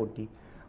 OT.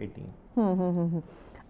18.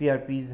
PRPs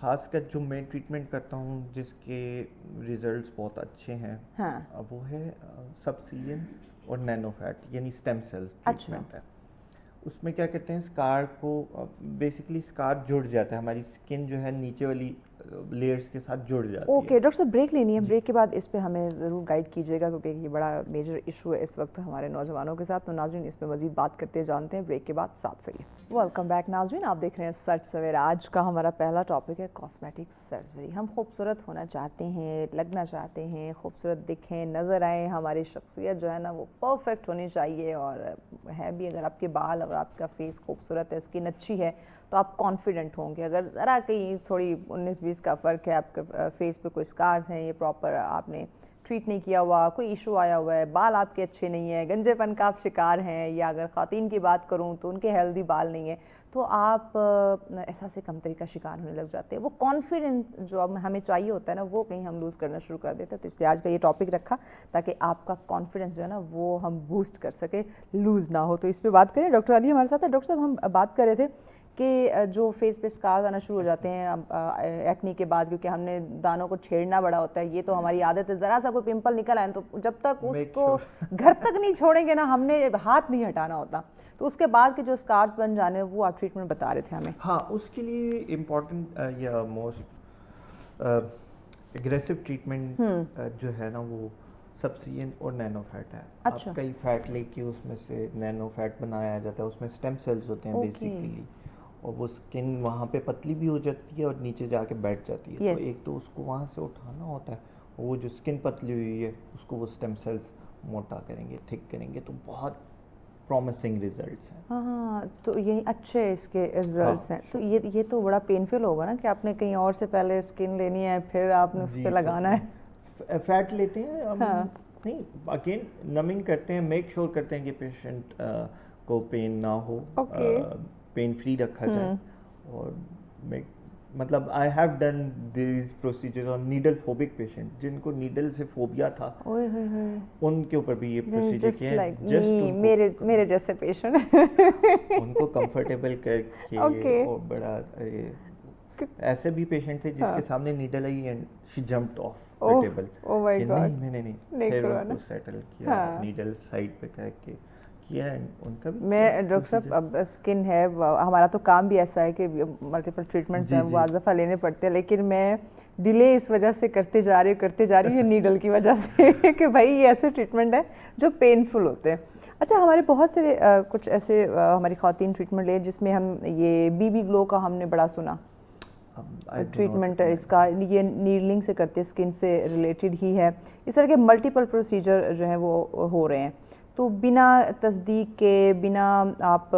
خاص کر جو میں ٹریٹمنٹ کرتا ہوں جس کے ریزلٹس بہت اچھے ہیں وہ ہے سبسیلین اور نینو فیٹ یعنی اسٹیم سیلز ٹریٹمنٹ ہے. اس میں کیا کہتے ہیں اسکار کو بیسکلی اسکار جڑ جاتا ہے, ہماری اسکن جو ہے نیچے والی لیئرس کے ساتھ جڑ جاتی ہے. اوکے ڈاکٹر صاحب بریک لینی ہے, بریک کے بعد اس پہ ہمیں ضرور گائیڈ کیجیے گا کیونکہ یہ بڑا میجر ایشو ہے اس وقت ہمارے نوجوانوں کے ساتھ. تو ناظرین اس پہ مزید بات کرتے جانتے ہیں بریک کے بعد, ساتھ رہیے. ویلکم بیک ناظرین, آپ دیکھ رہے ہیں سچ سویرا. آج کا ہمارا پہلا ٹاپک ہے کاسمیٹک سرجری. ہم خوبصورت ہونا چاہتے ہیں, لگنا چاہتے ہیں, خوبصورت دکھیں, نظر آئیں, ہماری شخصیت جو ہے نا وہ پرفیکٹ ہونی چاہیے. اور ہے بھی, اگر آپ کے بال اور آپ کا فیس خوبصورت ہے, اسکن اچھی ہے تو آپ کانفیڈنٹ ہوں گے. اگر ذرا کہیں تھوڑی 19-20 کا فرق ہے, آپ کے فیس پہ کوئی اسکارز ہیں, یہ پراپر آپ نے ٹریٹ نہیں کیا ہوا, کوئی ایشو آیا ہوا ہے, بال آپ کے اچھے نہیں ہیں, گنجے پن کا آپ شکار ہیں, یا اگر خواتین کی بات کروں تو ان کے ہیلدی بال نہیں ہیں, تو آپ احساس کمتری کا شکار ہونے لگ جاتے ہیں. وہ کانفیڈنٹ جو ہمیں چاہیے ہوتا ہے نا وہ کہیں ہم لوز کرنا شروع کر دیتے ہیں. تو اس لیے آج کا یہ ٹاپک رکھا تاکہ آپ کا کانفیڈنس جو ہے نا وہ ہم بوسٹ کر سکیں, لوز نہ ہو. تو اس پہ بات کریں. ڈاکٹر علی ہمارے ساتھ ہے. ڈاکٹر صاحب ہم بات کر رہے تھے کہ جو فیس پہ اسکارز آنا شروع ہو جاتے ہیں ایکنی کے بعد, کیونکہ ہم نے دانوں کو چھیڑنا بڑا ہوتا ہے, یہ تو ہماری عادت ہے. ذرا سا کوئی پمپل نکل آئے تو جب تک اس کو گھر تک نہیں چھوڑیں گے نا, ہم نے ہاتھ نہیں ہٹانا ہوتا. تو اس کے بعد کے جو اسکارز بن جانے وہ آپ ٹریٹمنٹ بتا رہے تھے ہمیں. ہاں, اس کے لیے امپورٹنٹ یا موسٹ اگریسو ٹریٹمنٹ جو ہے نا وہ سبسیلین اور نینو فیٹ ہے. آپ کئی فیٹ لے کے اس میں سے نینو فیٹ بنایا جاتا ہے, اس میں اسٹیم سیلز ہوتے ہیں بیسیکلی, اور وہ اسکن وہاں پہ پتلی بھی ہو جاتی ہے اور نیچے جا کے بیٹھ جاتی ہے. تو ایک تو اس کو وہاں سے اٹھانا ہوتا ہے, وہ جو اسکن پتلی ہوئی ہے اس کو وہ اسٹیم سیلز موٹا کریں گے, تھک کریں گے, تو بہت پرومسنگ ریزلٹس ہیں. ہاں, تو یہی اچھے اس کے ریزلٹس ہیں. تو یہ تو بڑا پینفل ہوگا نا کہ آپ نے کہیں اور سے پہلے اسکن لینی ہے پھر آپ نے اس پہ لگانا ہے. فیٹ لیتے ہیں ہم نہیں, اگین نمنگ کرتے ہیں, میک شور کرتے ہیں کہ پیشنٹ کو پین نہ ہو, پین فری رکھا جائے. اور مطلب I have done these procedure on needle phobic patient, جن کو نیڈل سے فوبیا تھا ان کے اوپر بھی یہ پروسیجر کیا ہے, جسٹ میرے جیسے پیشنٹ ان کو کمفرٹیبل کر کے. اور بڑا ایسے بھی پیشنٹ تھے جس کے سامنے needle I and she jumped of the table کہ نہیں میں نے نہیں, پھر ان کو سیٹل کیا, نیڈل سائڈ پہ کر کے کیا. ان کا بھی میں ڈاکٹر صاحب اب اسکن ہے, ہمارا تو کام بھی ایسا ہے کہ ملٹیپل ٹریٹمنٹس ہیں, واضح لینے پڑتے ہیں, لیکن میں ڈیلے اس وجہ سے کرتے جا رہی ہوں نیڈل کی وجہ سے کہ بھائی یہ ایسے ٹریٹمنٹ ہے جو پینفل ہوتے ہیں. اچھا, ہمارے بہت سے کچھ ایسے ہماری خواتین ٹریٹمنٹ لے جس میں ہم یہ بی بی گلو کا ہم نے بڑا سنا ٹریٹمنٹ اس کا, یہ نیڈلنگ سے کرتے, اسکن سے ریلیٹڈ ہی ہے. اس طرح کے ملٹیپل پروسیجر جو ہیں وہ ہو رہے ہیں. تو بنا تصدیق کے, بنا آپ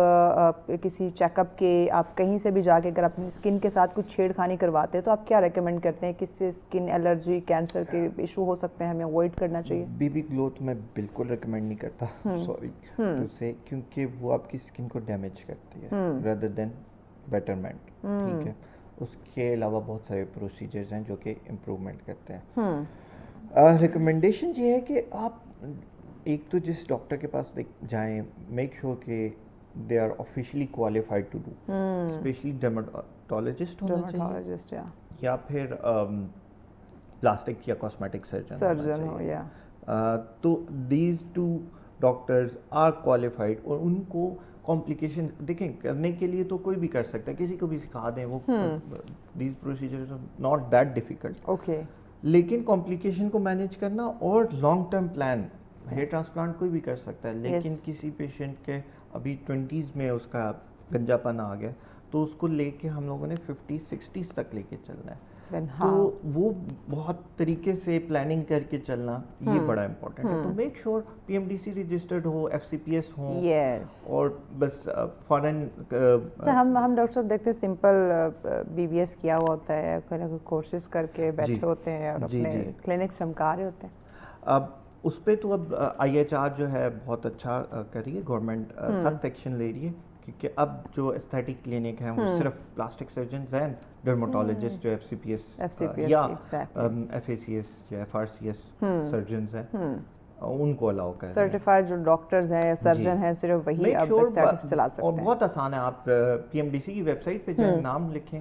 کسی چیک اپ کے, آپ کہیں سے بھی جا کے اگر اپنی اسکن کے ساتھ کچھ چھیڑ خانی کرواتے ہیں تو آپ کیا ریکمینڈ کرتے ہیں, کس سے اسکن الرجی, کینسر کے ایشو ہو سکتے ہیں, ہمیں اوائڈ کرنا چاہیے؟ بی بی گلو تو میں بالکل ریکمینڈ نہیں کرتا, سوری ٹو سے, کیونکہ وہ آپ کی اسکن کو ڈیمیج کرتی ہے رادر دین بیٹرمنٹ. ٹھیک ہے, اس کے علاوہ بہت سارے پروسیجرز ہیں جو کہ امپروومنٹ کرتے ہیں. ریکمنڈیشن یہ ہے کہ آپ ایک تو جس ڈاکٹر کے پاس جائیں, میک شیور کہ they are officially qualified to do, especially dermatologist ہونا چاہیے یا پھر پلاسٹک یا کاسمیٹک سرجن ہو یا. تو these two doctors are qualified, اور ان کو کمپلیکیشن دیکھیں کرنے کے لیے تو کوئی بھی کر سکتا ہے, کسی کو بھی سکھا دیں, وہ these procedures not that difficult. لیکن کمپلیکیشن کو مینیج کرنا اور long term plan, hair transplant کوئی بھی کر سکتا ہے, لیکن کسی پیشنٹ کے ابھی 20s میں اس کا گنجا پن آ گیا تو اس کو لے کے ہم لوگوں نے 50-60s تک لے کے چلنا ہے. تو وہ بہت طریقے سے پلاننگ کر کے چلنا یہ بڑا امپورٹنٹ ہے. تو make sure P M D C registered ہو, ایف سی پی ایس ہو, اور بس فارن. ہم ڈاکٹر صاحب دیکھتے سمپل بی بی ایس کیا ہوا ہوتا ہے, کورسز کر کے بیٹھے ہوتے ہیں اور اپنے کلینک چمکا رہے ہوتے ہیں. اب اس پہ تو اب آئی ایچ آر جو ہے بہت اچھا کر رہی ہے, گورنمنٹ سخت ایکشن لے رہی ہے, کیونکہ اب جو استھیٹک کلینک ہیں وہ صرف پلاسٹک سرجنز ہیں, ڈرماٹولوجسٹ جو ایف سی پی ایس یا ایف اے سی ایس یا F R C S surgeons ہیں ان کو الاؤ کر رہے ہیں. سرٹیفائڈ جو ڈاکٹرز ہیں, سرجن ہیں, صرف وہی اب استھیٹک چلا سکتے ہیں. اور بہت آسان ہے, آپ پی ایم ڈی سی کی ویب سائٹ پہ جائیں, نام لکھیں,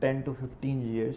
10 to 15 years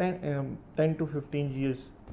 10 to 15 years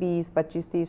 20, 25, 30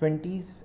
20s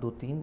2-3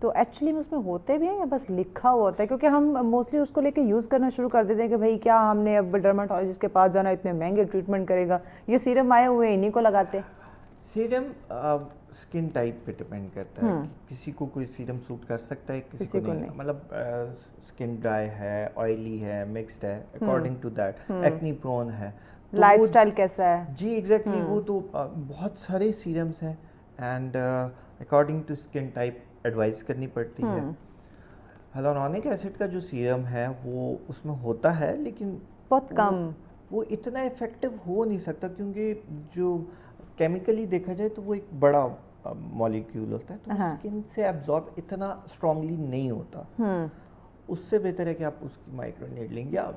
تو ایکچولی میں اس میں ہوتے بھی ہیں یا بس لکھا ہوا ہوتا ہے؟ کیونکہ ہم موسٹلی اس کو لے کے یوز کرنا شروع کر دیتے ہیں کہ بھائی کیا ہم نے اب ڈرماٹولوجسٹ کے پاس جانا، اتنے مہنگے ٹریٹمنٹ کرے گا، یہ سیرم آئے ہوئے ہیں انہیں کو لگاتے ہیں. سیرم اسکن ٹائپ پہ ڈپینڈ کرتا ہے، کسی کو کوئی سیرم سوٹ کر سکتا ہے، کسی کو نہیں. مطلب اسکن ڈرائی ہے، آئلی ہے، مکسڈ ہے، اکارڈنگ ٹو دیٹ. ایکنی پرون ہے، لائف اسٹائل کیسا ہے. جی ایگزیکٹلی، وہ تو بہت سارے سیرمس ہیں and according to skin type advise کرنی پڑتی ہے. ہیلورونک ایسڈ کا جو سیرم ہے وہ اس میں ہوتا ہے لیکن بہت کم، وہ اتنا افیکٹو ہو نہیں سکتا کیونکہ جو کیمیکلی دیکھا جائے تو وہ ایک بڑا مالیکیول ہوتا ہے تو اسکن سے ایبزارب اتنا اسٹرانگلی نہیں ہوتا. اس سے بہتر ہے کہ آپ اس کی مائکرو نیڈلنگ یا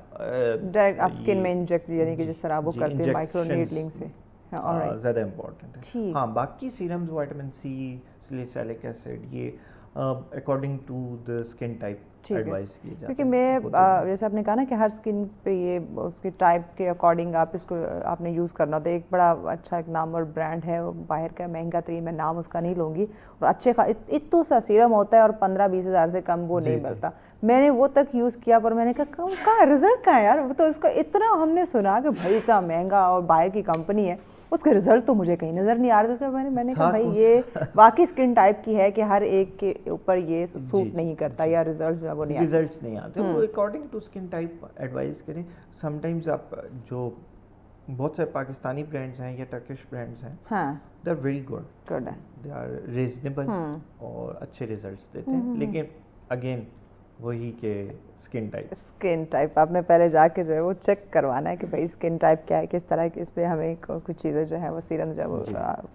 ڈائریکٹ آپ اسکن میں انجیکٹ، یعنی کہ جس طرح آپ وہ کرتے ہیں مائکرو نیڈلنگ سے، زیادہ امپورٹنٹ ہے. ہاں باقی serums vitamin C, salicylic acid, یہ according to the skin type advise کیے جاتے ہیں. کیونکہ میں جیسے آپ نے کہا نا کہ ہر اسکن پہ یہ اس کے ٹائپ کے اکارڈنگ آپ اس کو آپ نے یوز کرنا ہوتا ہے. ایک بڑا اچھا ایک نام اور برانڈ ہے باہر کا، مہنگا ترین، میں نام اس کا نہیں لوں گی، اور اچھے اتنا سا سیرم ہوتا ہے اور 15-20 ہزار سے کم وہ نہیں ملتا. میں نے وہ تک یوز کیا پر میں نے کہا کہاں رزلٹ کہاں ہے یار. تو اس کا اتنا ہم نے سنا کہ بھائی اتنا مہنگا اور باہر کی کمپنی ہے، اس کے رزلٹ تو مجھے کہیں نظر نہیں آ رہے تھے. میں نے کہا بھائی یہ باقی اسکن ٹائپ کی ہے کہ ہر ایک کے اوپر یہ سوٹ نہیں کرتا یا ریزلٹس جو ہے وہ ریزلٹس نہیں آتے. وہ according to skin type advise کریں. سم ٹائمز آپ جو بہت سارے پاکستانی برانڈس ہیں یا ٹرکش برانڈس ہیں، they are very good, they are reasonable اور اچھے ریزلٹس دیتے ہیں. لیکن اگین وہی کہ اسکن ٹائپ آپ نے پہلے جا کے جو ہے وہ چیک کروانا ہے کہ بھائی اسکن ٹائپ کیا ہے، کس طرح کی اس پہ ہمیں کچھ چیزیں جو ہے وہ سیرم جو ہے وہ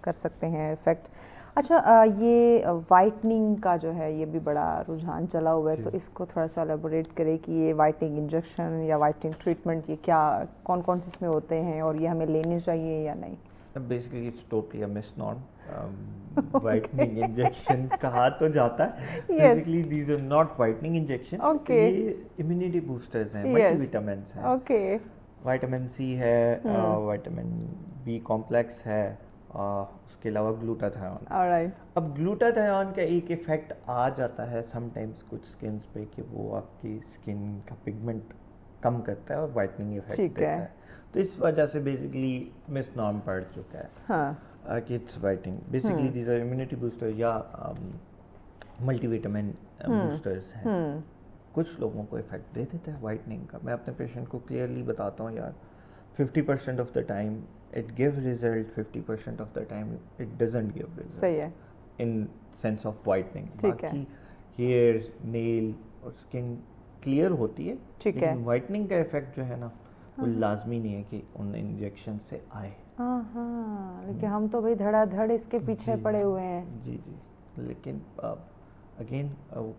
کر سکتے ہیں افیکٹ. اچھا یہ وائٹننگ کا جو ہے یہ بھی بڑا رجحان چلا ہوا ہے، تو اس کو تھوڑا سا الیبوریٹ کرے کہ یہ وائٹنگ انجیکشن یا وائٹنگ ٹریٹمنٹ یہ کیا کون کون سے اس میں ہوتے ہیں اور یہ ہمیں لینی چاہیے یا نہیں؟ Basically it's totally a misnomer. Whitening injection کہا تو جاتا ہے، basically these are not whitening injection, یہ امیونٹی بوسٹرز ہیں، ملٹی وٹامنس ہیں. اوکے، وائٹامن سی ہے، وائٹامن بی کمپلیکس ہے، اس کے علاوہ گلوٹاتھیون. اب گلوٹاتھیون کا ایک ایفیکٹ آ جاتا ہے سم ٹائمس کچھ اسکنس پہ کہ وہ آپ کی اسکن کا پگمنٹ کم کرتا ہے اور وائٹننگ ایفیکٹ دیتا ہے. تو اس وجہ سے بیسیکلی مس نارم پڑ چکا ہے کہ it's whitening. Basically these are immunity booster یا ملٹی وٹامن بوسٹرز ہیں. کچھ لوگوں کو افیکٹ دے دیتا ہے وائٹننگ کا. میں اپنے پیشنٹ کو کلیئرلی بتاتا ہوں یار 50% of the time it give result, 50% of the time it doesn't give result. صحیح ہے، ان سینس آف وائٹننگ. باقی ہیئرز، نیل اور اسکن کلیئر ہوتی ہے، لیکن وائٹننگ کا افیکٹ جو ہے نا وہ لازمی نہیں ہے کہ ان انجیکشن سے آئے. لیکن ہم تو بھائی دھڑا دھڑ اس کے پیچھے پڑے ہوئے ہیں. جی جی، لیکن اگین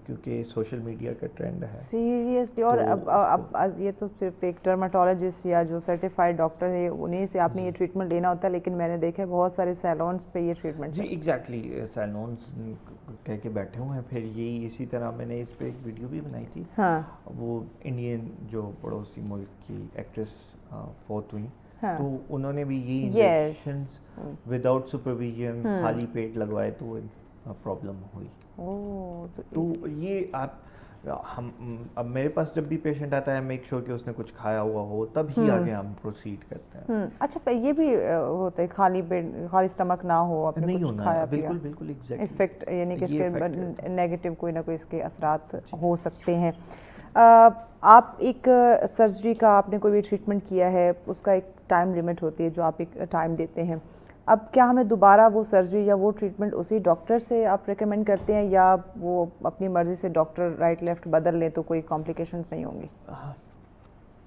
کیونکہ سوشل میڈیا کا ٹرینڈ ہے سیریسلی. اور اب یہ تو صرف ایک ڈرماٹولوجسٹ یا جو سرٹیفائڈ ڈاکٹر ہے انہیں سے آپ نے یہ ٹریٹمنٹ لینا ہوتا ہے، لیکن میں نے دیکھا ہے بہت سارے سیلونس پہ یہ ٹریٹمنٹ. جی ایگزیکٹلی، سیلونس کہہ کے بیٹھے ہوئے ہیں. پھر یہی اسی طرح میں نے اس پہ ایک ویڈیو بھی بنائی تھی. وہ انڈین جو پڑوسی ملک کی ایکٹریس فوت ہوئی، تو انہوں نے بھی یہی انجیکشنز وداؤٹ سپرویژن خالی پیٹ لگوائے تو وہ پرابلم ہوئی. تو یہ آپ اب میرے پاس جب بھی پیشنٹ آتا ہے میک شور کہ اس نے کچھ کھایا ہوا ہو تب ہی آگے ہم پروسیڈ کرتے ہیں. اچھا یہ بھی ہوتا ہے خالی پیٹ خالی اسٹمک نہ ہو، نہیں ہونا ہے. بالکل بالکل افیکٹ، یعنی کہ اس کے نیگیٹو کوئی نہ کوئی اس کے اثرات ہو سکتے ہیں. آپ ایک سرجری کا آپ نے کوئی بھی ٹریٹمنٹ کیا ہے، اس کا ایک ٹائم لمٹ ہوتی ہے جو آپ ایک ٹائم دیتے ہیں. اب کیا ہمیں دوبارہ وہ سرجری یا وہ ٹریٹمنٹ اسی ڈاکٹر سے آپ ریکمینڈ کرتے ہیں یا وہ اپنی مرضی سے ڈاکٹر رائٹ لیفٹ بدل لیں تو کوئی کمپلیکیشنز نہیں ہوں گی؟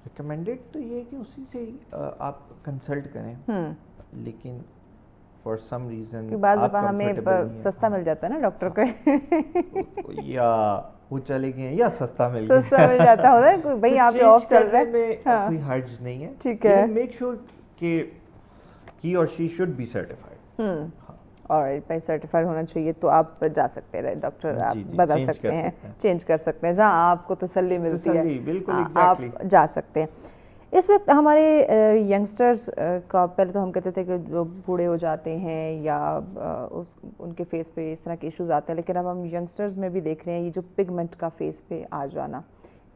ریکمینڈیڈ تو یہ ہے کہ اسی سے آپ کنسلٹ کریں، لیکن فار سم ریزن بعض دفعہ ہمیں سستا مل جاتا ہے نا ڈاکٹر کو، یا وہ چلے گئے یا سستا مل جاتا ہے بھائی آپ آف چل رہے ہیں، کوئی حرج نہیں ہے. ٹھیک ہے، میک شیور کہ he or she should be certified. alright بھائی سرٹیفائڈ ہونا چاہیے. تو آپ جا سکتے ہیں ڈاکٹر، آپ بدل سکتے ہیں، چینج کر سکتے ہیں، جہاں آپ کو تسلی ملتی ہے بالکل آپ جا سکتے ہیں. اس وقت ہمارے ینگسٹرز کا پہلے تو ہم کہتے تھے کہ جو بوڑھے ہو جاتے ہیں یا ان کے فیس پہ اس طرح کے ایشوز آتے ہیں، لیکن اب ہم ینگسٹرز میں بھی دیکھ رہے ہیں یہ جو پگمنٹ کا فیس پہ آ جانا،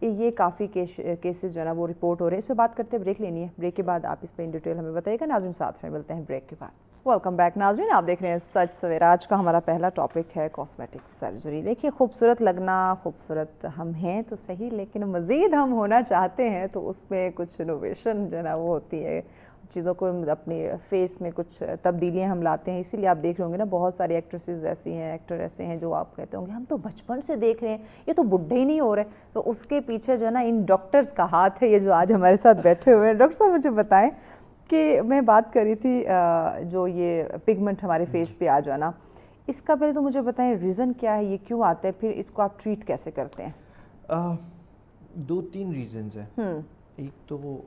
یہ کافی کیسز جو ہے نا وہ رپورٹ ہو رہے ہیں. اس پہ بات کرتے ہیں، بریک لینی ہے، بریک کے بعد آپ اس پہ ان ڈیٹیل ہمیں بتائیے گا. ناظرین ساتھ میں ملتے ہیں بریک کے بعد. ویلکم بیک ناظرین، آپ دیکھ رہے ہیں سچ سویرا. آج کا ہمارا پہلا ٹاپک ہے کاسمیٹک سرجری. دیکھیے خوبصورت لگنا، خوبصورت ہم ہیں تو صحیح، لیکن مزید ہم ہونا چاہتے ہیں تو اس میں کچھ انوویشن جو ہے نا وہ ہوتی ہے، چیزوں کو اپنے فیس میں کچھ تبدیلیاں ہم لاتے ہیں. اسی لیے آپ دیکھ رہے ہوں گے نا بہت ساری ایکٹریسز ایسی ہیں، ایکٹر ایسے ہیں جو آپ کہتے ہوں گے ہم تو بچپن سے دیکھ رہے ہیں، یہ تو بڈھے ہی نہیں ہو رہے. تو اس کے پیچھے جو ہے نا ان ڈاکٹرز کا ہاتھ ہے، یہ جو آج ہمارے ساتھ بیٹھے ہوئے ہیں. ڈاکٹر صاحب مجھے بتائیں کہ میں بات کری تھی جو یہ پگمنٹ ہمارے فیس پہ آ جانا، اس کا پہلے تو مجھے بتائیں ریزن کیا ہے، یہ کیوں آتا ہے، پھر اس کو آپ ٹریٹ کیسے کرتے ہیں؟ 2-3 ریزنز ہیں. ایک تو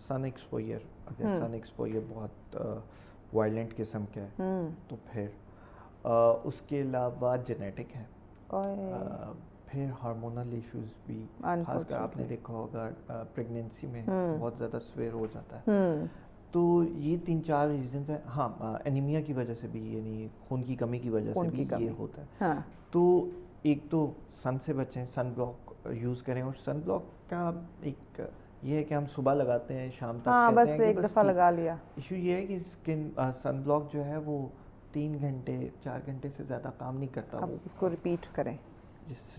سن ایکسپوئر، اگر سن ایکسپوئر بہت وائلنٹ قسم کا ہے تو پھر اس کے علاوہ جینیٹک ہے، پھر ہارمونل ایشوز بھی، خاص کر آپ نے دیکھا ہوگا پریگنینسی میں بہت زیادہ سویر ہو جاتا ہے. تو یہ 3-4 ریزنز ہیں. ہاں، انیمیا کی وجہ سے بھی، یعنی خون کی کمی کی وجہ سے بھی یہ ہوتا ہے. تو ایک تو سن سے بچیں، سن بلاک یوز کریں. اور سن بلاک کا ایک یہ ہے کہ ہم صبح لگاتے ہیں، شام تک کہتے بس ہیں کہ ایک دفعہ لگا لیا. ایشو یہ ہے کہ سن بلاک جو ہے وہ 3 گھنٹے 4 گھنٹے سے زیادہ کام نہیں کرتا. اب اس کو ریپیٹ کریں،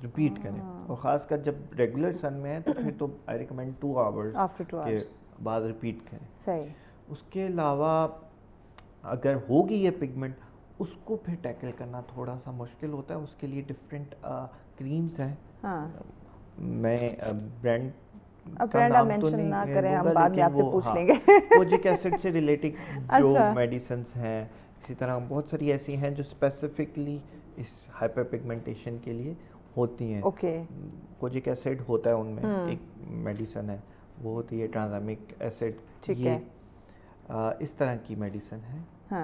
ریپیٹ کریں، اور خاص کر جب ریگولر سن میں ہے تو پھر تو آئی ریکمینڈ 2 آورس کے بعد ریپیٹ کریں. صحیح. اس کے علاوہ اگر ہوگی یہ پگمنٹ، اس کو پھر ٹیکل کرنا تھوڑا سا مشکل ہوتا ہے. اس کے لیے ڈفرینٹ کریمز ہیں. میں برانڈ کا نام تو نہیں لوں گا، لیکن وہ کوجک ایسڈ سے ریلیٹڈ جو میڈیسنس ہیں. اسی طرح بہت ساری ایسی ہیں جو اسپیسیفکلی اس ہائپر پگمنٹیشن کے لیے ہوتی ہیں. کوجک ایسڈ ہوتا ہے ان میں، ایک میڈیسن ہے وہ ہوتی ہے ٹرانزامک ایسڈ. یہ اس طرح کی میڈیسن ہے.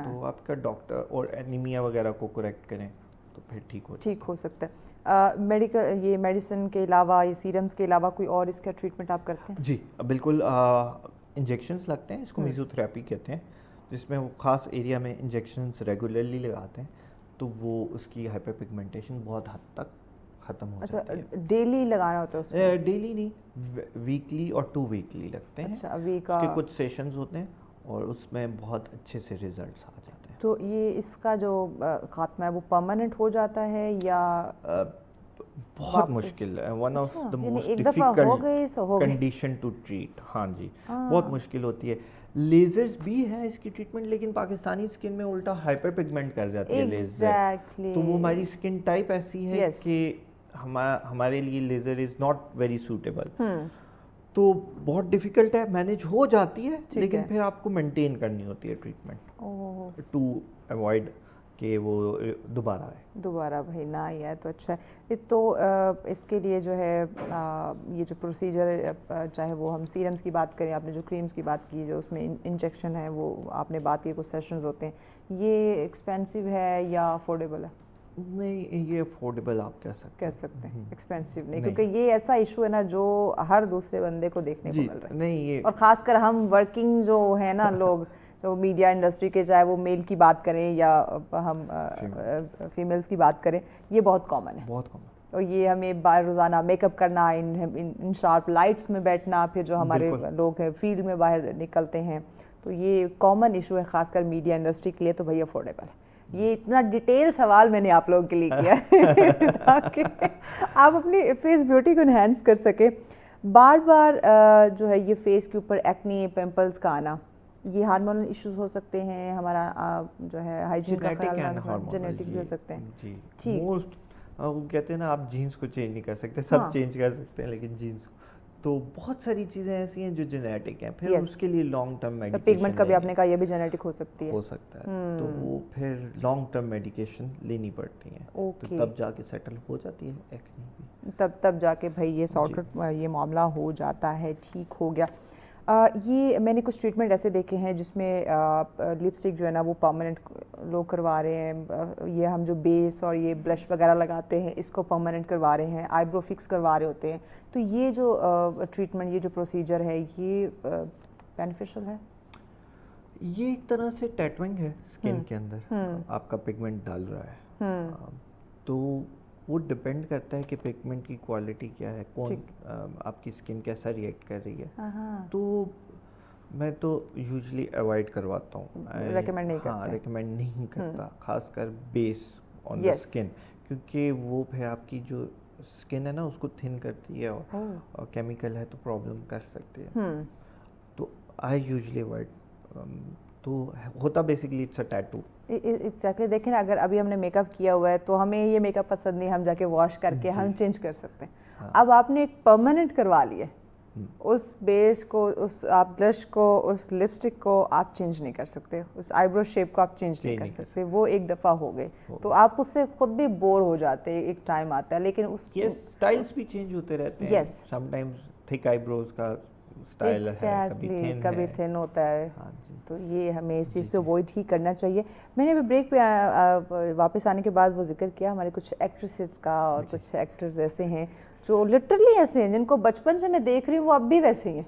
تو آپ کا ڈاکٹر اور انیمیا وغیرہ کو کریکٹ کریں تو پھر ٹھیک ہو سکتا ہے. میڈیکل یہ میڈیسن کے علاوہ، یہ سیرمز کے علاوہ کوئی اور اس کا ٹریٹمنٹ آپ کرتے ہیں؟ جی بالکل. انجیکشنز لگتے ہیں، اس کو میزوتھراپی کہتے ہیں، جس میں وہ خاص ایریا میں انجیکشنز ریگولرلی لگاتے ہیں تو وہ اس کی ہائپر پگمنٹیشن بہت حد تک ختم ہو جاتی ہے. ڈیلی لگانا ہوتا ہے اس کو؟ ڈیلی نہیں، ویکلی اور 2 ویکلی لگتے ہیں. اس کے کچھ سیشنز ہوتے ہیں اور اس میں بہت اچھے سے ریزلٹس آ جاتے ہیں. تو یہ اس کا جو خاتمہ ہے وہ پرماننٹ ہو جاتا ہے یا بہت مشکل ہے؟ One of the most difficult condition to treat. ہاں جی، بہت مشکل ہوتی ہے. لیزرز بھی ہے اس کی ٹریٹمنٹ، لیکن پاکستانی اسکن میں الٹا ہائپر پگمنٹ کر جاتی ہے لیزر. تو وہ ہماری اسکن ٹائپ ایسی ہے کہ ہمارے لیے laser is not very suitable. تو بہت ڈیفیکلٹ ہے، مینیج ہو جاتی ہے لیکن پھر آپ کو مینٹین کرنی ہوتی ہے ٹریٹمنٹ ٹو اوائڈ کہ وہ دوبارہ بھائی نہ ہی آئے. تو اچھا ہے. تو اس کے لیے جو ہے یہ جو پروسیجر، چاہے وہ ہم سیرمز کی بات کریں، آپ نے جو کریمز کی بات کی جو اس میں انجیکشن ہے، وہ آپ نے بات کی کچھ سیشنز ہوتے ہیں، یہ ایکسپینسو ہے یا افورڈیبل ہے؟ نہیں، یہ افورڈیبل آپ کہہ سکتے ہیں، ایکسپینسو نہیں، کیونکہ یہ ایسا ایشو ہے نا جو ہر دوسرے بندے کو دیکھنے کو مل رہا ہے. نہیں یہ، اور خاص کر ہم ورکنگ جو ہے نا لوگ، جو میڈیا انڈسٹری کے، چاہے وہ میل کی بات کریں یا ہم فیمیلز کی بات کریں، یہ بہت کامن ہے. اور یہ ہمیں روزانہ میک اپ کرنا، ان شارپ لائٹس میں بیٹھنا، پھر جو ہمارے لوگ ہیں فیلڈ میں باہر نکلتے ہیں، تو یہ کامن ایشو ہے خاص کر میڈیا انڈسٹری کے لیے. تو بھائی افورڈیبل ہے. یہ اتنا ڈیٹیل سوال میں نے آپ لوگوں کے لیے کیا ہے تاکہ آپ اپنی فیس بیوٹی کو انہینس کر سکیں. بار بار جو ہے یہ فیس کے اوپر ایکنی، پمپلز کا آنا، یہ ہارمونل ایشوز ہو سکتے ہیں، ہمارا جو ہے ہائیجین کا خیال رکھنا، جینیٹک بھی ہو سکتے ہیں. جی موسٹ وہ کہتے ہیں نا، آپ جینس کو چینج نہیں کر سکتے، سب چینج کر سکتے ہیں لیکن جینس کو. تو بہت ساری چیزیں ایسی ہیں جو جینیٹک ہیں، پھر اس کے لیے لانگ ٹرم میڈیکیشن. پگمنٹ کا بھی آپ نے کہا یہ بھی جینیٹک ہو سکتی ہے، ہو سکتا ہے. تو وہ پھر لانگ ٹرم میڈیکیشن لینی پڑتی ہیں، تو تب جا کے سیٹل ہو جاتی ہے ایکنی بھی. تب جا کے بھائی یہ سارٹ یہ معاملہ ہو جاتا ہے، ٹھیک ہو گیا. یہ میں نے کچھ ٹریٹمنٹ ایسے دیکھے ہیں جس میں لپسٹک جو ہے نا وہ پرماننٹ لوگ کروا رہے ہیں, یہ ہم جو بیس اور یہ بلش وغیرہ لگاتے ہیں اس کو پرماننٹ کروا رہے ہیں, آئی برو فکس کروا رہے ہوتے ہیں, تو یہ جو ٹریٹمنٹ, یہ جو پروسیجر ہے, یہ بینیفیشل ہے؟ یہ ایک طرح سے ٹیٹوئنگ ہے اسکن کے اندر, آپ کا پگمنٹ ڈال رہا ہے, تو وہ ڈپینڈ کرتا ہے کہ پگمنٹ کی کوالٹی کیا ہے, کون آپ کی اسکن کیسا ریئیکٹ کر رہی ہے. تو میں تو یوزلی اوائڈ کرواتا ہوں, ریکمینڈ نہیں کرتا, خاص کر بیس آن دا اسکن, کیونکہ وہ پھر آپ کی جو اسکن ہے نا اس کو تھن کرتی ہے, اور کیمیکل ہے تو پرابلم کر سکتے ہیں. تو آئی یوزلی اوائڈ. تو ہوتا basically it's a tattoo. Exactly. دیکھیں اگر ابھی ہم نے میک اپ کیا ہوا ہے تو ہمیں یہ میک اپ پسند نہیں, ہم جا کے واش کر کے ہم چینج کر سکتے ہیں. اب آپ نے ایک پرماننٹ کروا لیا, اس بیس کو, اس آپ بلش کو, اس لپسٹک کو آپ چینج نہیں کر سکتے, اس آئی برو شیپ کو آپ چینج نہیں کر سکتے, وہ ایک دفعہ ہو گئے. تو آپ اس سے خود بھی بور ہو جاتے ہیں, ایک ٹائم آتا ہے. لیکن اس کے اسٹائلز بھی چینج ہوتے رہتے ہیں. سم ٹائمز تھک آئی بروز کا اسٹائل ہے, کبھی تھن ہوتا ہے. تو یہ ہمیں اس چیز سے اوائڈ ہی کرنا چاہیے. میں نے ابھی بریک پہ واپس آنے کے بعد وہ ذکر کیا ہمارے کچھ ایکٹریسز کا, اور کچھ ایکٹرز ایسے ہیں جو لٹرلی ایسے ہیں جن کو بچپن سے میں دیکھ رہی ہوں وہ اب بھی ویسے ہی ہیں,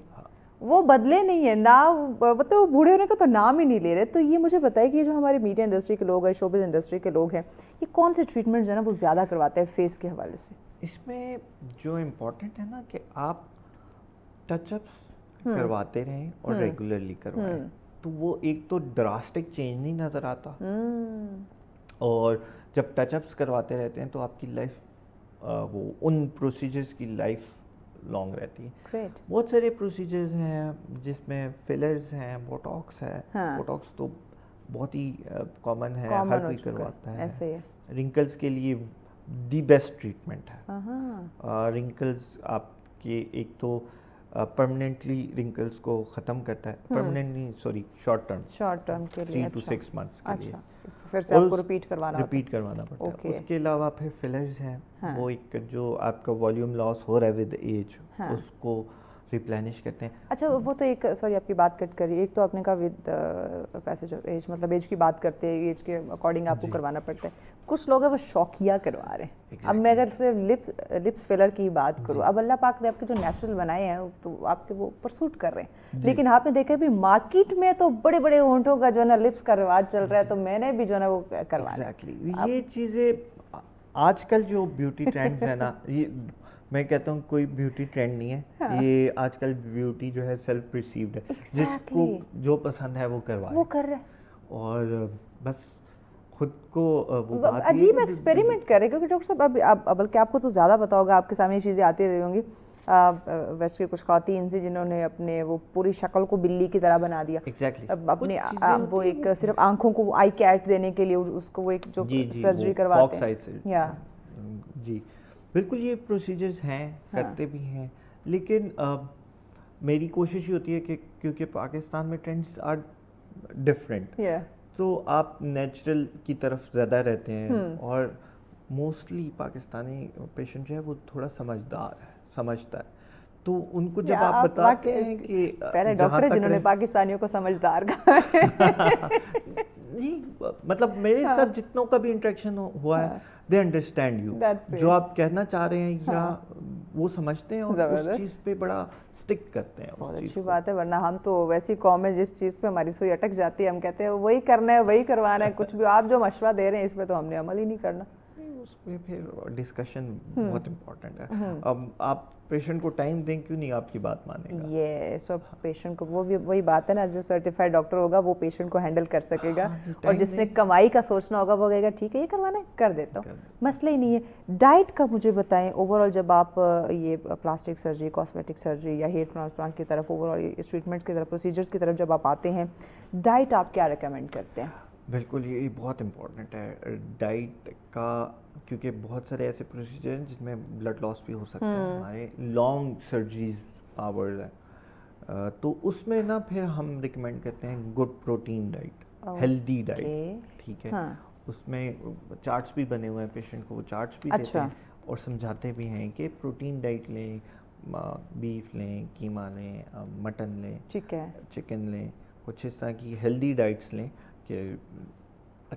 وہ بدلے نہیں ہیں نا, مطلب وہ بوڑھے ہونے کا تو نام ہی نہیں لے رہے. تو یہ مجھے بتائے کہ یہ جو ہمارے میڈیا انڈسٹری کے لوگ ہیں, شوبز انڈسٹری کے لوگ ہیں, یہ کون سے ٹریٹمنٹ جو ہے نا وہ زیادہ کرواتے ہیں فیس کے حوالے سے؟ اس میں جو امپورٹنٹ ہے نا کہ آپ ٹچ اپس کرواتے رہیں اور ریگولرلی کروائیں, تو وہ ایک تو ڈراسٹک چینج نہیں نظر آتا, اور جب ٹچ اپس کرواتے رہتے ہیں تو آپ کی لائف وہ ان پروسیجرز کی لائف لانگ رہتی ہے. بہت سارے پروسیجرز ہیں جس میں فلرز ہیں, بوٹاکس ہے. بوٹاکس تو بہت ہی کامن ہے, ہر کوئی کرواتا ہے. رنکلز کے لیے دی بیسٹ ٹریٹمنٹ ہے. رنکلز آپ کے ایک تو پرماننٹلی رنکلز کو ختم کرتا ہے, پرماننٹلی سوری شارٹ ٹرم کے لیے 3 to 6 months کے لیے, پھر سے آپ کو ریپیٹ کروانا پڑتا ہے. اس کے علاوہ پھر فلرز ہیں, وہ ایک جو آپ کا والیوم لاس ہو رہا ہے ود ایج, اس کو ریپلینش کرتے ہیں. اچھا وہ تو ایک, سوری آپ کی بات کٹ کری, ایک تو آپ نے کہا ود پیسج آف ایج, مطلب ایج کی بات کرتے ہیں, ایج کے اکارڈنگ آپ کو کروانا پڑتا ہے. کچھ لوگ ہیں وہ شوقیہ کروا رہے ہیں. اب میں اگر صرف لپس فلر کی بات کروں, اب اللہ پاک نے آپ کے جو نیچرل بنائے ہیں تو آپ کے وہ پرسوٹ کر رہے ہیں, لیکن آپ نے دیکھا بھی مارکیٹ میں تو بڑے بڑے ہونٹوں کا جو ہے نا لپس کا رواج چل رہا ہے, تو میں نے بھی جو ہے نا وہ کروانا ہے. یہ چیزیں آج کل جو بیوٹی ٹرینڈز ہیں نا, یہ میں کہتا ہوں کوئی بیوٹی ٹرینڈ نہیں ہے, یہ آج کل بیوٹی جو ہے سیلف پرسیوڈ ہے, جس کو جو پسند ہے وہ کروا کر رہے, اور بس خود کو وہ بات عجیب ایکسپیریمنٹ کر رہے. کیونکہ ڈاکٹر صاحب اب بلکہ آپ کو تو زیادہ پتا ہوگا, آپ کے سامنے یہ چیزیں آتی رہی ہوں گی. ویسٹ کی کچھ خواتین تھیں جنہوں نے اپنے وہ پوری شکل کو بلی کی طرح بنا دیا, اپنے وہ ایک صرف آنکھوں کو آئی کیٹ دینے کے لیے اس کو وہ ایک جو سرجری کرواتے ہیں. جی بالکل, یہ پروسیجرز ہیں, کرتے بھی ہیں, لیکن میری کوشش یہ ہوتی ہے کہ کیونکہ پاکستان میں ٹرینڈز آر ڈفرینٹ, تو آپ نیچرل کی طرف زیادہ رہتے ہیں, اور موسٹلی پاکستانی پیشنٹ جو ہے وہ تھوڑا سمجھتا ہے, تو ان کو جب آپ بتاتے ہیں کہ پہلے ڈاکٹر جنہوں نے پاکستانیوں کو سمجھدار کہا, جی مطلب میرے ساتھ جتنوں کا بھی انٹریکشن ہوا ہے, دے انڈرسٹینڈ یو, جو آپ کہنا چاہ رہے ہیں یا وہ سمجھتے ہیں, اور اس چیز پہ بڑا اسٹک کرتے ہیں. بہت اچھی بات ہے, ورنہ ہم تو ویسی قوم ہے جس چیز پہ ہماری سوئی اٹک جاتی ہے, ہم کہتے ہیں وہی کرنا ہے, وہی کروانا ہے, کچھ بھی آپ جو مشورہ دے رہے ہیں اس پہ تو ہم نے عمل ہی نہیں کرنا. اس میں پھر ڈسکشن بہت امپورٹنٹ ہے. اب آپ پیشنٹ کو ٹائم دیں, کیوں نہیں آپ کی بات مانے گا. یہ سب پیشنٹ کو, وہ بھی وہی بات ہے نا, جو سرٹیفائڈ ڈاکٹر ہوگا وہ پیشنٹ کو ہینڈل کر سکے گا, اور جس نے کمائی کا سوچنا ہوگا وہ کہے گا ٹھیک ہے یہ کروانا ہے, کر دیتا ہوں, مسئلہ ہی نہیں ہے. ڈائٹ کا مجھے بتائیں, اوور آل جب آپ یہ پلاسٹک سرجری, کاسمیٹک سرجری یا ہیئر ٹرانسپلانٹ کی طرف, اوور آل اس ٹریٹمنٹ کی طرف, پروسیجرز کی طرف جب آپ آتے ہیں, ڈائٹ آپ کیا ریکمینڈ کرتے ہیں؟ بالکل, یہ بہت امپورٹنٹ ہے ڈائٹ کا, کیونکہ بہت سارے ایسے پروسیجر ہیں جس میں بلڈ لاس بھی ہو سکتا ہے, ہمارے لانگ سرجریز آورز ہیں, تو اس میں نا پھر ہم ریکمینڈ کرتے ہیں good protein diet, healthy diet. ٹھیک ہے, اس میں چارٹس بھی بنے ہوئے ہیں, پیشنٹ کو وہ چارٹس بھی دیتے ہیں اور سمجھاتے بھی ہیں کہ پروٹین ڈائٹ لیں, بیف لیں, قیمہ لیں, مٹن لیں, چکن لیں, کچھ اس طرح کی ہیلدی ڈائٹس لیں کہ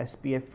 SPF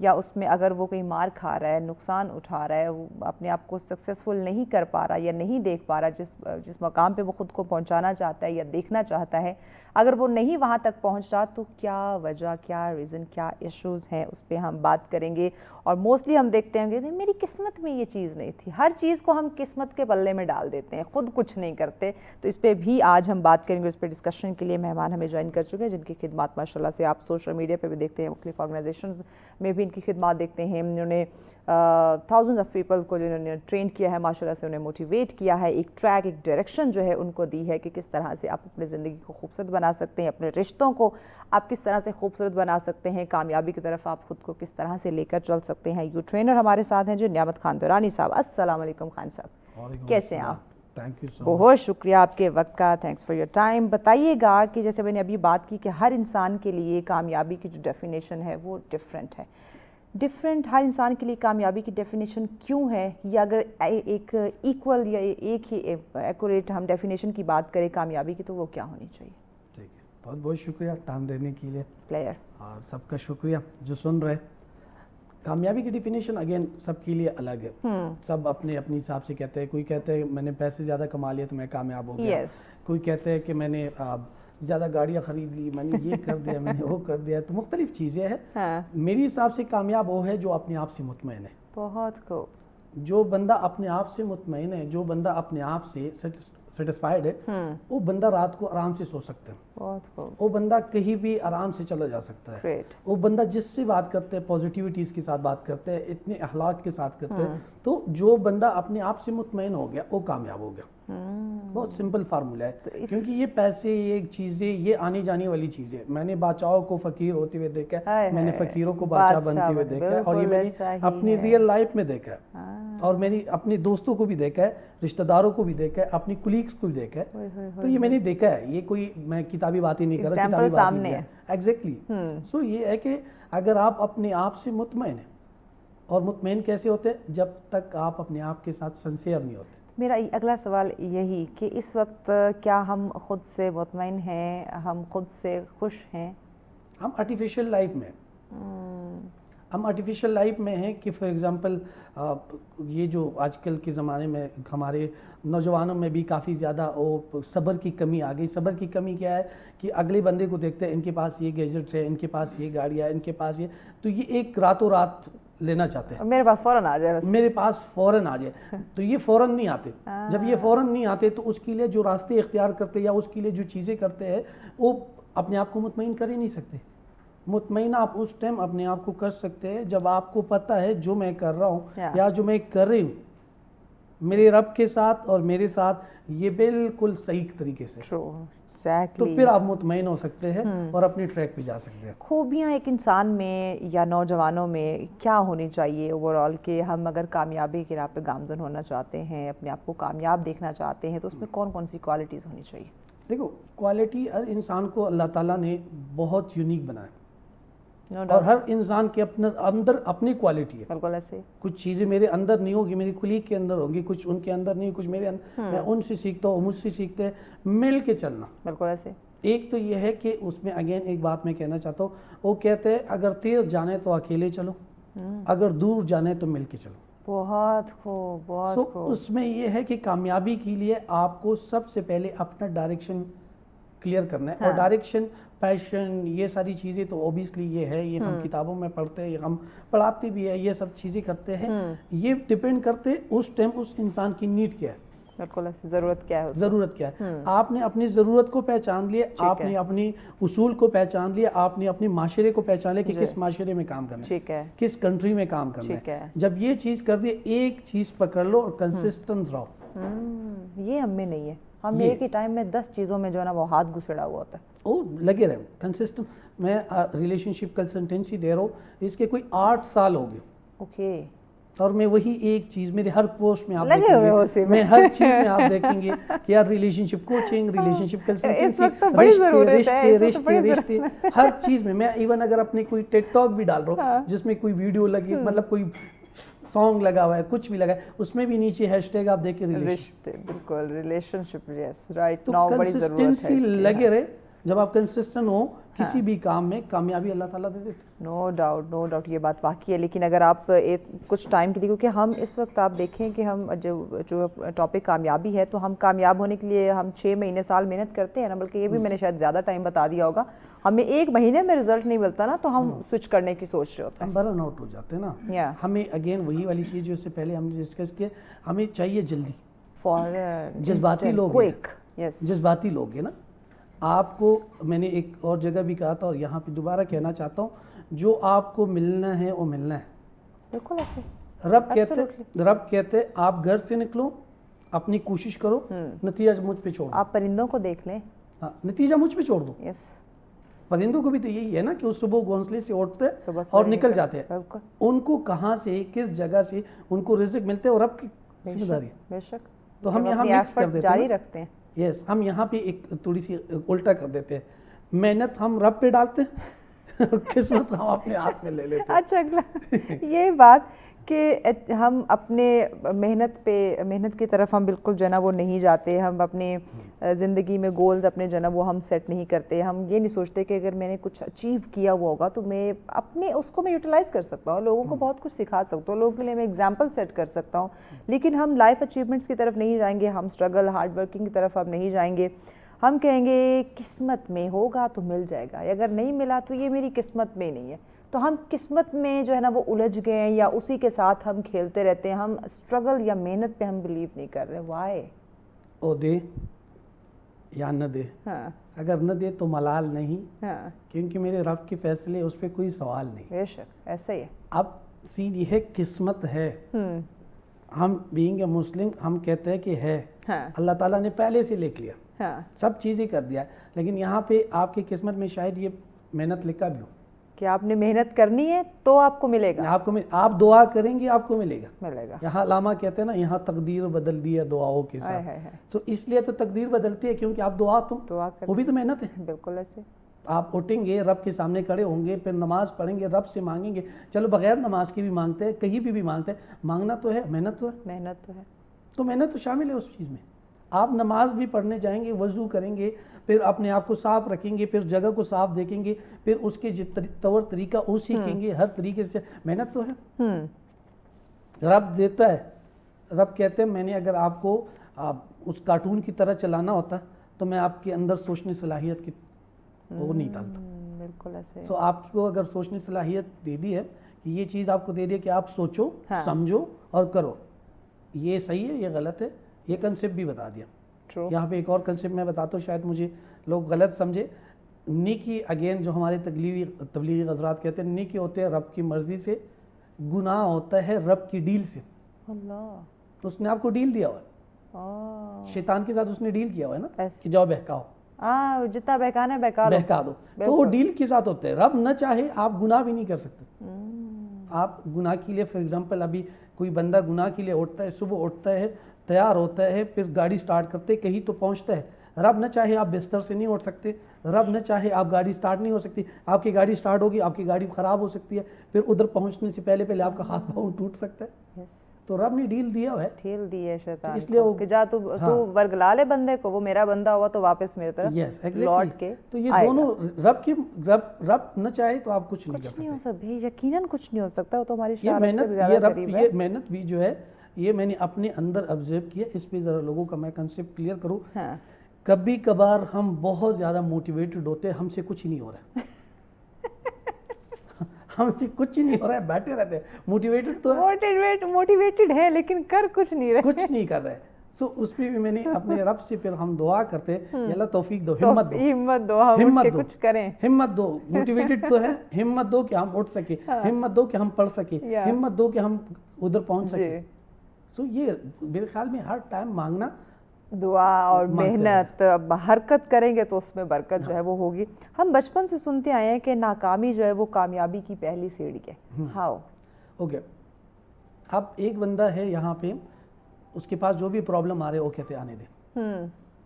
یا اس میں اگر وہ کہیں مار کھا رہا ہے, نقصان اٹھا رہا ہے, وہ اپنے آپ کو سکسیزفل نہیں کر پا رہا یا نہیں دیکھ پا رہا جس مقام پہ وہ خود کو پہنچانا چاہتا ہے یا دیکھنا چاہتا ہے, اگر وہ نہیں وہاں تک پہنچ رہا تو کیا وجہ, کیا ریزن, کیا ایشوز ہیں, اس پہ ہم بات کریں گے. اور موسٹلی ہم دیکھتے ہیں کہ میری قسمت میں یہ چیز نہیں تھی, ہر چیز کو ہم قسمت کے پلے میں ڈال دیتے ہیں, خود کچھ نہیں کرتے. تو اس پہ بھی آج ہم بات کریں گے. اس پہ ڈسکشن کے لیے مہمان ہمیں جوائن کر چکے ہیں جن کی خدمات ماشاءاللہ سے آپ سوشل میڈیا پہ بھی دیکھتے ہیں, مختلف آرگنائزیشنز میں بھی ان کی خدمات دیکھتے ہیں. انہوں نے تھاؤزنڈز آف پیپل کو جنہوں نے ٹرین کیا ہے, ماشاءاللہ سے انہیں موٹیویٹ کیا ہے, ایک ٹریک, ایک ڈائریکشن جو ہے ان کو دی ہے کہ کس طرح سے آپ اپنی زندگی کو خوبصورت بنا سکتے ہیں, اپنے رشتوں کو آپ کس طرح سے خوبصورت بنا سکتے ہیں, کامیابی کی طرف آپ خود کو کس طرح سے لے کر چل سکتے ہیں. یو ٹرینر ہمارے ساتھ ہیں جو نعمت خان دورانی صاحب. السلام علیکم خان صاحب, کیسے ہیں آپ؟ تھینک یو سو مچ. بہت شکریہ آپ کے وقت کا, تھینکس فار یور ٹائم. بتائیے گا کہ جیسے میں نے ابھی بات کی کہ ہر انسان کے لیے کامیابی کی جو ڈیفینیشن ہے وہ ڈفرینٹ ہے. ہر انسان کے لیے کامیابی کی ڈیفینیشن کیوں ہے, یا اگر ایک ایکول یا ایک ہی ایکوریٹ ہم ڈیفینیشن کی بات کریں کامیابی کی تو وہ کیا ہونی چاہیے؟ ٹھیک ہے, بہت بہت شکریہ ٹائم دینے کے لیے. پلیئر اور سب کا شکریہ جو سن رہے. کامیابی کی ڈیفینیشن اگین سب کے لیے الگ ہے, سب اپنے حساب سے کہتے ہیں. کوئی کہتے ہیں میں نے پیسے زیادہ کما لیے تو میں کامیاب ہو گیا, کوئی کہتے ہیں کہ میں نے زیادہ گاڑیاں خرید لی, میں نے یہ کر دیا, میں نے وہ کر دیا. تو مختلف چیزیں ہیں. میری حساب سے کامیاب وہ ہے جو اپنے آپ سے مطمئن ہے. بہت خوب. جو بندہ اپنے آپ سے مطمئن ہے, جو بندہ اپنے آپ سے سیٹسفائیڈ ہے, وہ بندہ رات کو آرام سے سو سکتا ہے. بہت خوب. وہ بندہ کہیں بھی آرام سے چلا جا سکتا ہے. گریٹ. وہ بندہ جس سے بات کرتے ہیں پازیٹیوٹیز کے ساتھ بات کرتے ہیں, اتنے اخلاق کے ساتھ کرتے ہیں, تو جو بندہ اپنے آپ سے مطمئن ہو گیا وہ کامیاب ہو گیا. بہت سمپل فارمولا ہے, کیونکہ یہ پیسے, یہ چیزیں, یہ آنے جانے والی چیزیں. میں نے بادشاہوں کو فقیر ہوتے ہوئے دیکھا ہے, میں نے فقیروں کو بادشاہ بنتے ہوئے دیکھا ہے, اور یہ میں نے اپنی ریئل لائف میں دیکھا ہے, اور میں نے اپنے دوستوں کو بھی دیکھا ہے, رشتہ داروں کو بھی دیکھا ہے, اپنی کولیگز کو بھی دیکھا ہے. تو یہ میں نے دیکھا ہے, یہ کوئی میں کتابی باتیں نہیں کر رہا, کتابی باتیں نہیں ہے. ایگزیکٹلی. سو یہ ہے کہ اگر آپ اپنے آپ سے مطمئن ہیں, اور مطمئن کیسے ہوتے ہیں, جب تک آپ اپنے آپ کے ساتھ سنسیئر نہیں ہوتے. میرا اگلا سوال یہی کہ اس وقت کیا ہم خود سے مطمئن ہیں, ہم خود سے خوش ہیں؟ ہم آرٹیفیشل لائف میں ہم آرٹیفیشل لائف میں ہیں کہ فار ایگزامپل یہ جو آج کل کے زمانے میں ہمارے نوجوانوں میں بھی کافی زیادہ وہ صبر کی کمی آ گئی. صبر کی کمی کیا ہے کہ اگلے بندے کو دیکھتے ہیں, ان کے پاس یہ گیجٹس ہے, ان کے پاس یہ گاڑیاں ہے, ان کے پاس یہ, تو یہ ایک راتوں رات لینا چاہتے ہیں, میرے پاس فوراً آ جائے, میرے پاس فوراً آ جائے. تو یہ فوراً نہیں آتے. جب یہ فوراً نہیں آتے تو اس کے لیے جو راستے اختیار کرتے یا اس کے لیے جو چیزیں کرتے ہیں وہ اپنے آپ کو مطمئن کر ہی نہیں سکتے. مطمئن آپ اس ٹائم اپنے آپ کو کر سکتے ہیں جب آپ کو پتہ ہے جو میں کر رہا ہوں یا جو میں کر رہی ہوں میرے رب کے ساتھ اور میرے ساتھ یہ بالکل صحیح طریقے سے, تو پھر آپ مطمئن ہو سکتے ہیں اور اپنی ٹریک پہ جا سکتے ہیں. خوبیاں ایک انسان میں یا نوجوانوں میں کیا ہونی چاہیے اوور آل, کہ ہم اگر کامیابی کی راہ پہ گامزن ہونا چاہتے ہیں, اپنے آپ کو کامیاب دیکھنا چاہتے ہیں, تو اس میں کون کون سی کوالٹیز ہونی چاہیے؟ دیکھو, کوالٹی ہر انسان کو اللہ تعالیٰ نے بہت یونیک بنایا, اور ہر انسان کے اندر اپنی کوالٹی ہے. بالکل ایسے کچھ چیزیں میرے اندر نہیں ہوگی, میری کلیگ کے اندر ہوگی, کچھ ان کے اندر نہیں, کچھ میرے اندر, میں ان سے سیکھتا ہوں, مجھ سے سیکھتے ہیں, مل کے چلنا. بالکل ایسے. ایک تو یہ ہے کہ اس میں اگین ایک بات میں کہنا چاہتا ہوں, وہ کہتے ہیں اگر تیز جانے تو اکیلے چلو, اگر دور جانے تو مل کے چلو. بہت خوب, بہت خوب. اس میں یہ ہے کہ کامیابی کے لیے آپ کو سب سے پہلے اپنا ڈائریکشن کلیئر کرنا ہے. اور ڈائریکشن, پیشن, یہ ساری چیزیں تو اوبیسلی یہ ہے, یہ ہم کتابوں میں پڑھتے ہیں, یہ ہم پڑھاتے بھی ہیں, یہ سب چیزیں کرتے ہیں. یہ ڈیپینڈ کرتے اس ٹائم اس انسان کی نیڈ کیا ہے, بالکل ضرورت کیا ہے, ضرورت کیا ہے. آپ نے اپنی ضرورت کو پہچان لیا, آپ نے اپنی اصول کو پہچان لیا, آپ نے اپنے معاشرے کو پہچان لیا کہ کس معاشرے میں کام کرنا ہے, کس کنٹری میں کام کرنا ہے. جب یہ چیز کر دی, ایک چیز پکڑ لو اور کنسسٹنٹ رہو. یہ ہم میں نہیں ہے, ہم ایک ہی ٹائم میں 10 چیزوں میں جو ہے نا وہ ہاتھ گھسڑا ہوا ہوتا ہے. وہ لگے رہے کنسسٹنٹ. میں ریلیشن شپ کنسلٹنسی دے رہا ہوں, اس کے کوئی 8 سال ہو گئے. اوکے. اور میں وہی ایک چیز میرے ہر پوسٹ میں آپ دیکھیں گے, میں ہر چیز میں آپ دیکھیں گے کہ یار ریلیشن شپ کوچنگ, ریلیشن شپ کنسلٹنسی, رشتے, ہر چیز میں. میں ایون اگر اپنی کوئی ٹیک ٹاک بھی ڈال رہا ہوں جس میں کوئی ویڈیو لگی, مطلب کوئی سانگ لگا ہوا ہے, کچھ بھی لگا ہے, اس میں بھی نیچے ہیش ٹیگ آپ دیکھیں رشتے. بالکل, ریلیشن شپ, یس رائٹ. تو کنسسٹنسی لگے رہے, جب آپ کنسسٹنٹ ہو کسی بھی کام میں کامیابی اللہ تعالیٰ دے دیتے. نو ڈاؤٹ یہ بات واقعی ہے. لیکن اگر آپ کچھ ٹائم کے لیے, کیونکہ ہم اس وقت آپ دیکھیں کہ ہم جو ٹاپک کامیابی ہے, تو ہم کامیاب ہونے کے لیے ہم 6 مہینے سال محنت کرتے ہیں نا, بلکہ یہ بھی میں نے شاید زیادہ ٹائم بتا دیا ہوگا. ہمیں 1 مہینے میں رزلٹ نہیں ملتا نا, تو ہم سوئچ کرنے کی سوچ رہے ہوتے ہم برن آؤٹ ہو جاتے ہیں نا. ہمیں اگین وہی والی چیز جو اس سے پہلے ہم نے ڈسکس کیا, ہمیں چاہیے جلدی. فار جذباتی لوگ ہیں, جذباتی لوگ ہیں نا. آپ کو میں نے ایک اور جگہ بھی کہا تھا اور یہاں پہ دوبارہ کہنا چاہتا ہوں, جو آپ کو ملنا ہے وہ ملنا ہے. بالکل ایسے. رب کہتے آپ گھر سے نکلو, اپنی کوشش کرو, نتیجہ مجھ پہ چھوڑ دو. آپ پرندوں کو دیکھ لیں, نتیجہ مجھ پہ چھوڑ دو. یس, پرندوں کو بھی تو یہی ہے نا کہ وہ صبح گھونسلے سے اٹھتے اور نکل جاتے ہیں. ان کو کہاں سے کس جگہ سے ان کو رزق ملتے اور رب کی ذمہ داری ہے. بے شک. تو ہم یہاں مکس کر دیتے ہیں, جاری رکھتے ہیں. یس, ہم یہاں پہ ایک تھوڑی سی الٹا کر دیتے ہیں. محنت ہم رب پہ ڈالتے ہیں, قسمت ہم اپنے ہاتھ میں لے لیتے ہیں. اچھا, اگلا یہ بات کہ ہم اپنے محنت کی طرف ہم بالکل جو ہے نا وہ نہیں جاتے. ہم اپنے زندگی میں گولز اپنے جو ہے نا وہ ہم سیٹ نہیں کرتے. ہم یہ نہیں سوچتے کہ اگر میں نے کچھ اچیو کیا ہوا ہوگا تو میں اپنے اس کو میں یوٹیلائز کر سکتا ہوں, لوگوں کو بہت کچھ سکھا سکتا ہوں, لوگوں کے لیے میں ایگزامپل سیٹ کر سکتا ہوں. لیکن ہم لائف اچیومنٹس کی طرف نہیں جائیں گے, ہم اسٹرگل ہارڈ ورکنگ کی طرف ہم نہیں جائیں گے. ہم کہیں گے قسمت میں ہوگا تو مل جائے گا, اگر نہیں ملا تو یہ میری قسمت میں نہیں ہے. تو ہم قسمت میں جو ہے نا وہ الجھ گئے ہیں, یا اسی کے ساتھ ہم کھیلتے رہتے ہیں. ہم اسٹرگل یا محنت پہ ہم بلیو نہیں کر رہے. وائی؟ او دے یا نہ دے, اگر نہ دے تو ملال نہیں, کیونکہ میرے رب کے فیصلے اس پہ کوئی سوال نہیں. بے شک ایسا ہی ہے. اب سین یہ ہے قسمت ہے. ہم بینگ اے مسلم ہم کہتے ہیں کہ ہے, اللہ تعالیٰ نے پہلے سے لکھ لیا, سب چیزیں کر دیا, لیکن یہاں پہ آپ کی قسمت میں شاید یہ محنت لکھا بھی ہو کہ آپ نے محنت کرنی ہے تو آپ کو ملے گا. آپ دعا کریں گے آپ کو ملے گا. یہاں علامہ کہتے ہیں نا, یہاں تقدیر بدل دی ہے دعاؤں کے ساتھ. تو اس لیے تو تقدیر بدلتی ہے کیونکہ آپ دعا وہ بھی تو محنت ہے. بالکل ایسے. آپ اٹھیں گے, رب کے سامنے کھڑے ہوں گے, پھر نماز پڑھیں گے, رب سے مانگیں گے. چلو بغیر نماز کی بھی مانگتے ہیں, کہیں بھی مانگتے ہیں, مانگنا تو ہے, محنت تو ہے. تو محنت تو شامل ہے اس چیز میں. آپ نماز بھی پڑھنے جائیں گے, وضو کریں گے, پھر اپنے آپ کو صاف رکھیں گے, پھر جگہ کو صاف دیکھیں گے, پھر اس کے طور طریقہ وہ سیکھیں گے, ہر طریقے سے محنت تو ہے. رب دیتا ہے, رب کہتے ہیں میں نے اگر آپ کو اس کارٹون کی طرح چلانا ہوتا تو میں آپ کے اندر سوچنے صلاحیت کی وہ نہیں ڈالتا. بالکل ایسے. تو آپ کو اگر سوچنے صلاحیت دے دی ہے کہ یہ چیز آپ کو دے دی کہ آپ سوچو, سمجھو اور کرو, یہ صحیح ہے یہ غلط ہے, یہ کنسیپٹ بھی بتا دیا. یہاں پہ ایک اور کنسیپٹ میں بتاتا ہوں, شاید مجھے لوگ غلط سمجھے. نیکی اگین جو ہمارے تبلیغی حضرات کہتے ہیں, نیکی ہوتے ہیں رب کی مرضی سے, گناہ ہوتا ہے رب کی ڈیل سے. اللہ, اس نے آپ کو ڈیل دیا ہوا ہے, شیطان کے ساتھ اس نے ڈیل کیا ہوا ہے نا کہ جاؤ بہکاؤ, جتنا بہکانا ہے بہکا دو. تو وہ ڈیل کے ساتھ ہوتے ہیں. رب نہ چاہے آپ گناہ بھی نہیں کر سکتے. آپ گناہ کے لیے فار ایگزامپل ابھی کوئی بندہ گناہ کے لیے اٹھتا ہے, صبح اٹھتا ہے, تیار ہوتا ہے, پھر گاڑی سٹارٹ کرتے کہیں تو پہنچتا ہے. رب نہ چاہے آپ بستر سے نہیں اٹھ سکتے, رب نہ چاہے آپ گاڑی سٹارٹ نہیں ہو سکتی. آپ کی گاڑی سٹارٹ ہوگی, آپ کی گاڑی خراب ہو سکتی ہے, پھر ادھر پہنچنے سے پہلے آپ کا ہاتھ پاؤں ٹوٹ سکتا ہے. تو رب نے ڈیل دیا ہے, ڈیل دی ہے شیطان اس لیے کہ جا تو ورگلا لے بندے کو, وہ میرا بندہ ہوا تو واپس میرے طرف لوٹ کے. تو یہ دونوں رب نہ چاہے تو آپ کچھ نہیں کر سکتے. یقیناً کچھ نہیں ہو سکتا. وہ تو ہماری یہ محنت بھی جو ہے یہ میں نے اپنے اندر آبزرو کیا. اس پہ ذرا لوگوں کا میں کنسیپٹ کلیئر کروں. کبھی کبھار ہم بہت زیادہ موٹیویٹڈ ہوتے ہیں, ہم سے کچھ نہیں ہو رہا ہے, ہم سے کچھ نہیں ہو رہا ہے, بیٹھے رہتے ہیں. موٹیویٹڈ تو موٹیویٹڈ ہے لیکن کر کچھ نہیں رہے, کچھ نہیں کر رہے. سو اس پہ بھی میں نے اپنے رب سے پھر ہم دعا کرتے ہیں, اللہ توفیق دو, ہمت دو, کچھ کریں, ہمت دو. موٹیویٹڈ تو ہے, ہمت دو کہ ہم اٹھ سکے, ہمت دو کہ ہم پڑھ سکے, ہمت دو کہ ہم ادھر پہنچ سکے. سو یہ میرے خیال میں ہر ٹائم مانگنا, دعا اور محنت, حرکت کریں گے تو اس میں برکت جو ہے وہ ہوگی. ہم بچپن سے سنتے آئے ہیں کہ ناکامی جو ہے وہ کامیابی کی پہلی سیڑھی ہے. ہاؤ؟ اوکے, اب ایک بندہ ہے یہاں پہ, اس کے پاس جو بھی پرابلم آ رہے وہ کہتے آنے دے,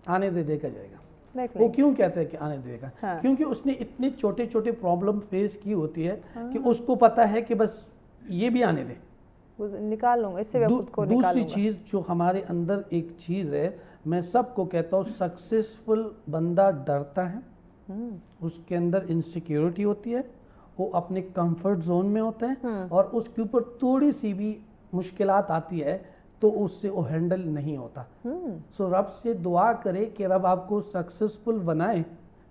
آنے دے, دیکھا جائے گا. وہ کیوں کہتے ہیں کہ آنے دے گا؟ کیونکہ اس نے اتنے چھوٹے چھوٹے پرابلم فیس کی ہوتی ہے کہ اس کو پتا ہے کہ بس یہ بھی آنے دے, نکال لوں گا اس سے میں خود کو. دوسری چیز جو ہمارے اندر ایک چیز ہے, میں سب کو کہتا ہوں, سکسیسفل بندہ ڈرتا ہے, اس کے اندر انسیکیورٹی ہوتی ہے, وہ اپنے کمفرٹ زون میں ہوتے ہیں, اور اس کے اوپر تھوڑی سی بھی مشکلات آتی ہے تو اس سے وہ ہینڈل نہیں ہوتا. سو رب سے دعا کرے کہ رب آپ کو سکسیسفل بنائے,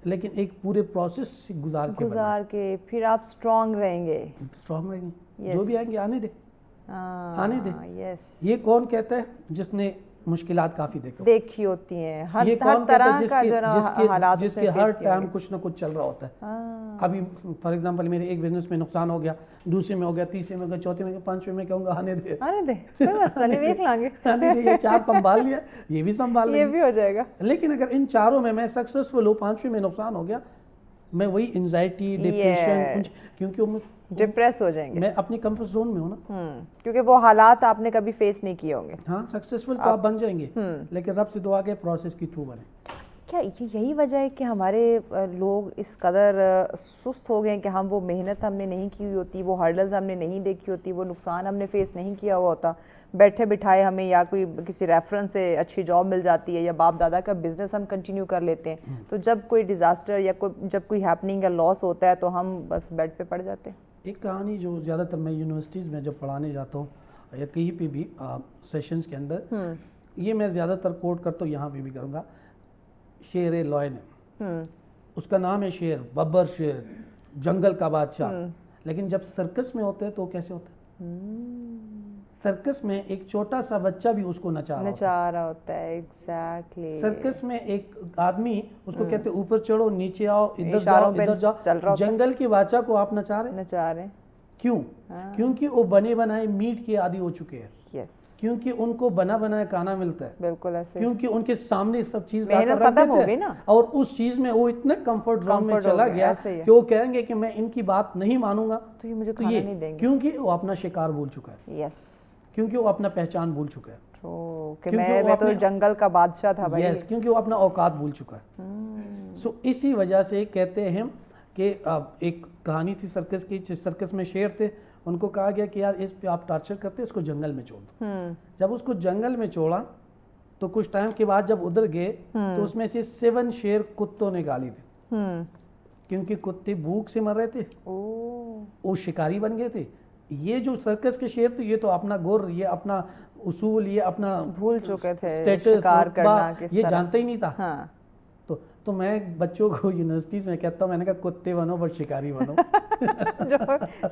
لیکن ایک پورے پروسیس سے گزار کے پھر آپ اسٹرانگ رہیں گے. اسٹرانگ رہیں گے, جو بھی آئیں گے آنے دے. یہ کون کہتا ہے جس نے مشکلات کافی دیکھی ہوتی ہیں, ہر کون طرح کہتا کا جس کے ہر ٹائم کچھ نہ کچھ چل رہا ہوتا ہے. ابھی فار ایگزامپل میرے ایک بزنس میں نقصان ہو گیا, دوسرے میں ہو گیا, تیسرے میں ہو گیا, چوتھے میں, پانچویں میں کہوں گا آنے دے, کوئی مسئلہ نہیں, دیکھ لیں گے, آنے دے. یہ 4 سنبھال لیا, یہ بھی سنبھال لیا, یہ بھی ہو جائے گا. لیکن اگر ان چاروں میں سکسیسفل ہوں, پانچویں میں نقصان ہو گیا, میں وہی انزائٹی, ڈپریشن, کیونکہ ڈپریس ہو جائیں گے. میں اپنی کمفرٹ زون میں ہوں نا, کیونکہ وہ حالات آپ نے کبھی فیس نہیں کیے ہوں گے. ہاں سکسیسفل تو آپ بن جائیں گے, لیکن رب سے دعا کے پروسیس کی تھرو بنے. کیا یہی وجہ ہے کہ ہمارے لوگ اس قدر سست ہو گئے ہیں کہ وہ محنت ہم نے نہیں کی ہوئی ہوتی, وہ ہرڈلز ہم نے نہیں دیکھی ہوتی, وہ نقصان ہم نے فیس نہیں کیا ہوا ہوتا, بیٹھے بٹھائے ہمیں یا کوئی کسی ریفرنس سے اچھی جاب مل جاتی ہے یا باپ دادا کا بزنس ہم کنٹینیو کر لیتے ہیں, تو جب کوئی ڈیزاسٹر یا جب کوئی ہیپننگ یا لاس ہوتا ہے تو ہم بس بیڈ پہ پڑ جاتے ہیں. ایک کہانی جو زیادہ تر میں یونیورسٹیز میں جب پڑھانے جاتا ہوں یا کہیں پہ بھی سیشنز کے اندر, یہ میں زیادہ تر کوٹ کرتا ہوں, یہاں پہ بھی کروں گا. شیر لائن ہے, اس کا نام ہے شیر, ببر شیر, جنگل کا بادشاہ. لیکن جب سرکس میں ہوتے ہیں تو کیسے ہوتا ہے؟ سرکس میں ایک چھوٹا سا بچہ بھی اس کو نچا رہا ہوتا ہے. ایگزیکٹلی. سرکس میں ایک آدمی اس کو کہتے ہیں اوپر چڑھو, نیچے آؤ, ادھر جاؤ, ادھر جاؤ. جنگل کے بادشاہ کو آپ نچا رہے ہیں. کیوں؟ کیونکہ وہ بنے بنائے میٹ کے عادی ہو چکے ہیں. کیونکہ ان کو بنا بنایا کھانا ملتا ہے. بالکل ایسے. کیونکہ ان کے سامنے سب چیز لا کر رکھ دیتے ہیں, اور اس چیز میں وہ اتنے کمفرٹ زون میں چلا گیا کہ وہ کہیں گے کہ میں ان کی بات نہیں مانوں گا, تو یہ مجھے کھانا نہیں دیں گے. کیونکہ وہ اپنا شکار بھول چکا ہے. کیونکہ وہ اپنا پہچان بھول چکا ہے. کہ میں تو جنگل کا بادشاہ تھا بھائی. کیونکہ وہ اپنا اوقات بھول چکا ہے. سو اسی وجہ سے کہتے ہیں کہ ایک کہانی تھی سرکس کی, جس سرکس میں شیر تھے, ان کو کہا گیا کہ یار اس پہ آپ ٹارچر کرتے, اس کو جنگل میں چھوڑ دو. جب اس کو جنگل میں چھوڑا تو کچھ ٹائم کے بعد جب ادھر گئے تو اس میں سے 7 شیر کتوں نے گالی تھی, کیونکہ کتے بھوک سے مر رہے تھے, وہ شکاری بن گئے تھے. یہ جو سرکس کے شیر تھے, یہ تو اپنا گور, یہ اپنا اصول, یہ اپنا بھول چکے تھے, اسٹیٹس, یہ جانتا ہی نہیں تھا. تو میں بچوں کو یونیورسٹیز میں کہتا ہوں, میں نے کہا کتے بنو پر شکاری بنو. جو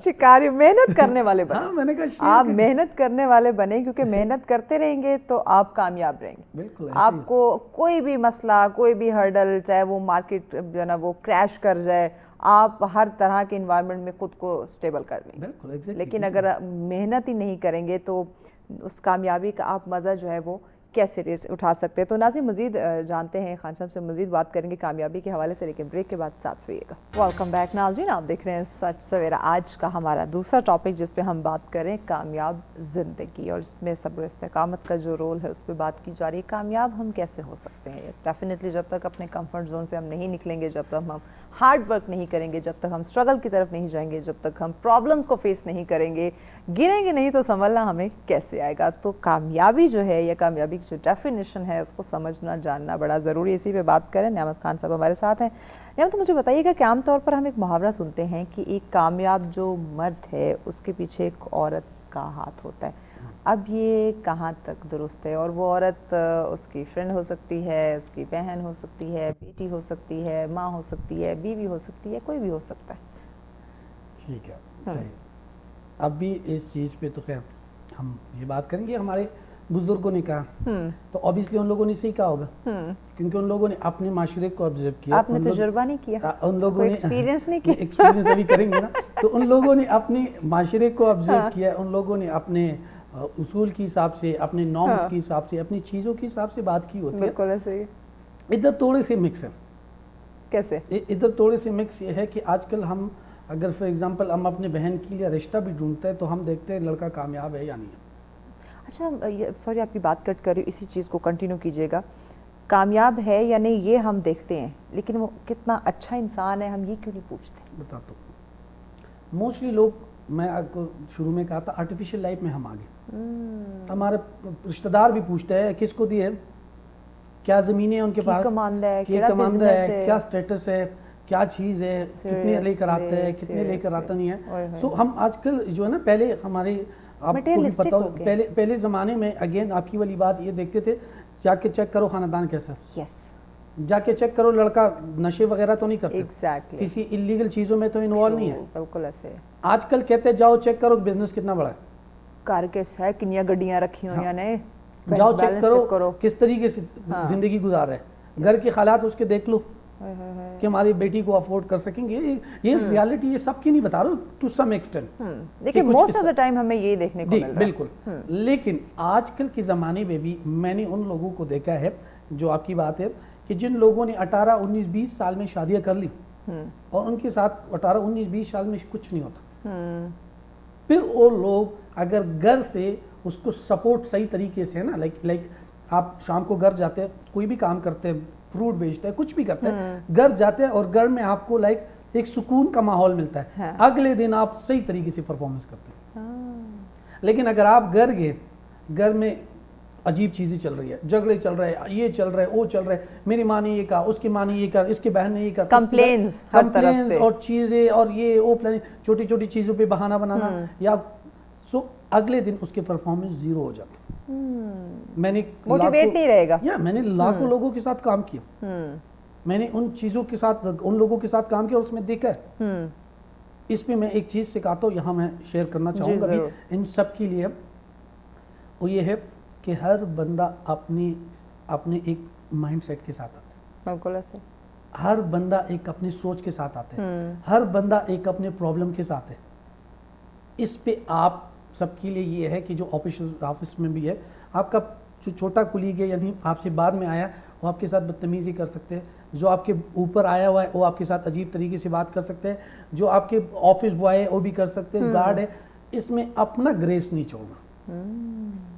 شکاری, محنت کرنے والے بنو. ہاں, میں نے کہا آپ محنت کرنے والے بنے, کیونکہ محنت کرتے رہیں گے تو آپ کامیاب رہیں گے. بالکل. آپ کو کوئی بھی مسئلہ, کوئی بھی ہرڈل, چاہے وہ مارکیٹ جو ہے نا وہ کریش کر جائے, آپ ہر طرح کے انوائرمنٹ میں خود کو سٹیبل کر لیں. بالکل. لیکن اگر محنت ہی نہیں کریں گے تو اس کامیابی کا آپ مزہ جو ہے وہ کیسے اٹھا سکتے ہیں. تو ناظرین مزید جانتے ہیں, خان صاحب سے مزید بات کریں گے کامیابی کے حوالے سے, لیکن بریک کے بعد ساتھ رہیے گا. ویلکم بیک ناظرین, آپ دیکھ رہے ہیں سچ سویرا. آج کا ہمارا دوسرا ٹاپک جس پہ ہم بات کریں کامیاب زندگی, اور اس میں صبر و استقامت کا جو رول ہے اس پہ بات کی جا رہی ہے. کامیاب ہم کیسے ہو سکتے ہیں؟ ڈیفینیٹلی جب تک اپنے کمفرٹ زون سے ہم نہیں نکلیں گے, جب تک ہم ہارڈ ورک نہیں کریں گے, جب تک ہم اسٹرگل کی طرف نہیں جائیں گے, جب تک ہم پرابلمس کو فیس نہیں کریں گے, گریں گے نہیں تو سنبھلنا ہمیں کیسے آئے گا. تو کامیابی جو ہے یا کامیابی کی جو ڈیفینیشن ہے اس کو سمجھنا جاننا بڑا ضروری ہے. اسی پہ بات کریں. نعمت خان صاحب ہمارے ساتھ ہیں. نعمت, مجھے بتائیے گا کہ عام طور پر ہم ایک محاورہ سنتے ہیں کہ ایک کامیاب جو مرد ہے اس کے پیچھے ایک عورت کا ہاتھ ہوتا ہے. اب یہ کہاں تک درست ہے؟ اور وہ عورت اس کی فرینڈ ہو سکتی ہے, اس کی بہن ہو سکتی ہے, بیٹی ہو سکتی ہے, ماں ہو سکتی ہے, بیوی ہو سکتی ہے, کوئی بھی ہو سکتا ہے. ٹھیک ہے, صحیح. اب بھی اس چیز پہ تو خیر ہم یہ بات کریں گے. ہمارے بزرگوں نے کہا تو اوبیسلی ان لوگوں نے صحیح کہا ہوگا, کیونکہ ان لوگوں نے اپنے معاشرے کو آبزرو کیا. آپ نے تجربہ نہیں کیا, ان لوگوں نے ایکسپیرینس نہیں کیا. ایکسپیرینس ابھی کریں گے نا. تو ان لوگوں نے اپنے معاشرے کو آبزرو کیا, ان لوگوں نے اپنے اصول کے حساب سے, اپنے نارمز کے حساب سے, اپنی چیزوں کے حساب سے بات کی ہوتی ہے. بالکل ایسے ہی. ادھر تھوڑے سے مکس ہے. کیسے؟ ادھر تھوڑے سے مکس یہ ہے کہ آج کل ہم اگر فار ایگزامپل ہم اپنے بہن کے لیے رشتہ بھی ڈھونڈتے ہیں تو ہم دیکھتے ہیں لڑکا کامیاب ہے یا نہیں ہے. اچھا, سوری آپ کی بات کٹ کر رہی ہوں, اسی چیز کو کنٹینیو کیجیے گا. کامیاب ہے یا نہیں یہ ہم دیکھتے ہیں, لیکن وہ کتنا اچھا انسان ہے ہم یہ کیوں نہیں پوچھتے؟ بتاتا ہوں. موسٹلی لوگ, میں آپ کو شروع میں کہا تھا, آرٹیفیشیل لائف میں ہم آگے. ہمارے رشتہ دار بھی پوچھتے ہیں کس کو دیے, کیا زمینیں ہیں ان کے پاس, کماندہ ہے, کیا کماندہ ہے, کیا اسٹیٹس ہے, کیا چیز ہے, کتنے لے کر آتے ہیں, کتنے لے کر آتا نہیں ہے. سو ہم آج کل جو ہے نا, پہلے ہمارے آپ کو بھی پتا ہو, پہلے زمانے میں اگین آپ کی والی بات یہ دیکھتے تھے, جا کے چیک کرو خاندان کیسا, جا کے چیک کرو لڑکا نشے وغیرہ تو نہیں کرتے, کسی انلیگل چیزوں میں تو انوالو نہیں ہے. بالکل ایسے. آج کل کہتے ہیں جاؤ چیک کرو بزنس کتنا بڑا ہے, کار کیسا ہے, کنیا گڈیاں رکھی ہوئی ہیں, جاؤ چیک کرو کس طریقے سے زندگی گزار رہا ہے, گھر کے حالات اس کے دیکھ لو کہ ہماری بیٹی کو افورڈ کر سکیں گے. یہ ریالٹی یہ سب کی نہیں بتا رہا ہوں, ٹو سم ایکسٹینٹ, لیکن موسٹ آف دا ٹائم ہمیں یہ دیکھنے کو مل رہا ہے. بالکل. لیکن آج کل کے زمانے میں بھی میں نے ان لوگوں کو دیکھا ہے, جو آپ کی بات ہے کہ جن لوگوں نے 18 19 20 سال میں شادیاں کر لی اور ان کے ساتھ 18 19 20 سال میں کچھ نہیں ہوتا, پھر وہ لوگ اگر گھر سے اس کو سپورٹ صحیح طریقے سے نا, لائک آپ شام کو گھر جاتے ہیں, کوئی بھی کام کرتے ہیں, فروٹ بیچتے ہیں, کچھ بھی کرتے ہیں, گھر جاتے ہیں اور گھر میں آپ کو لائک ایک سکون کا ماحول ملتا ہے, اگلے دن آپ صحیح طریقے سے پرفارمنس کرتے ہیں. لیکن اگر آپ گھر گئے, گھر میں عجیب چیزیں چل رہی ہے, جھگڑے چل رہے ہیں, یہ چل رہا ہے, وہ چل رہا ہے, میری ماں نے یہ کہا, اس کی ماں نے یہ کہا, اس کی بہن نے یہ کہا, کمپلینز اور چیزیں اور یہ وہ چھوٹی چھوٹی چیزوں پہ بہانہ بنانا, یا سو اگلے دن اس کے پرفارمنس زیرو ہو جاتا. میں نے موٹیویٹ نہیں رہے گا. میں نے لاکھوں لوگوں کے ساتھ کام کیا, میں نے ان چیزوں کے ساتھ ان لوگوں کے ساتھ کام کیا اور اس میں دیکھا ہے. اس پہ میں ایک چیز سکھاتا ہوں, یہاں میں شیئر کرنا چاہوں گا بھی ان سب کے لیے, وہ یہ ہے کہ ہر بندہ اپنے ایک مائنڈ سیٹ کے ساتھ آتا ہے. بالکل ایسے. ہر بندہ ایک اپنی سوچ کے ساتھ آتا ہے, ہر بندہ ایک اپنے پرابلم کے ساتھ ہے. اس پہ آپ سب کے لیے یہ ہے کہ جو آفس میں بھی ہے, آپ کا جو چھوٹا کولیگ ہے یعنی آپ سے بعد میں آیا, وہ آپ کے ساتھ بدتمیزی کر سکتے ہیں, جو آپ کے اوپر آیا ہوا ہے وہ آپ کے ساتھ عجیب طریقے سے بات کر سکتے ہیں, جو آپ کے آفس بوائے ہے وہ بھی کر سکتے ہیں, گارڈ ہے, اس میں اپنا گریس نہیں چھوڑنا.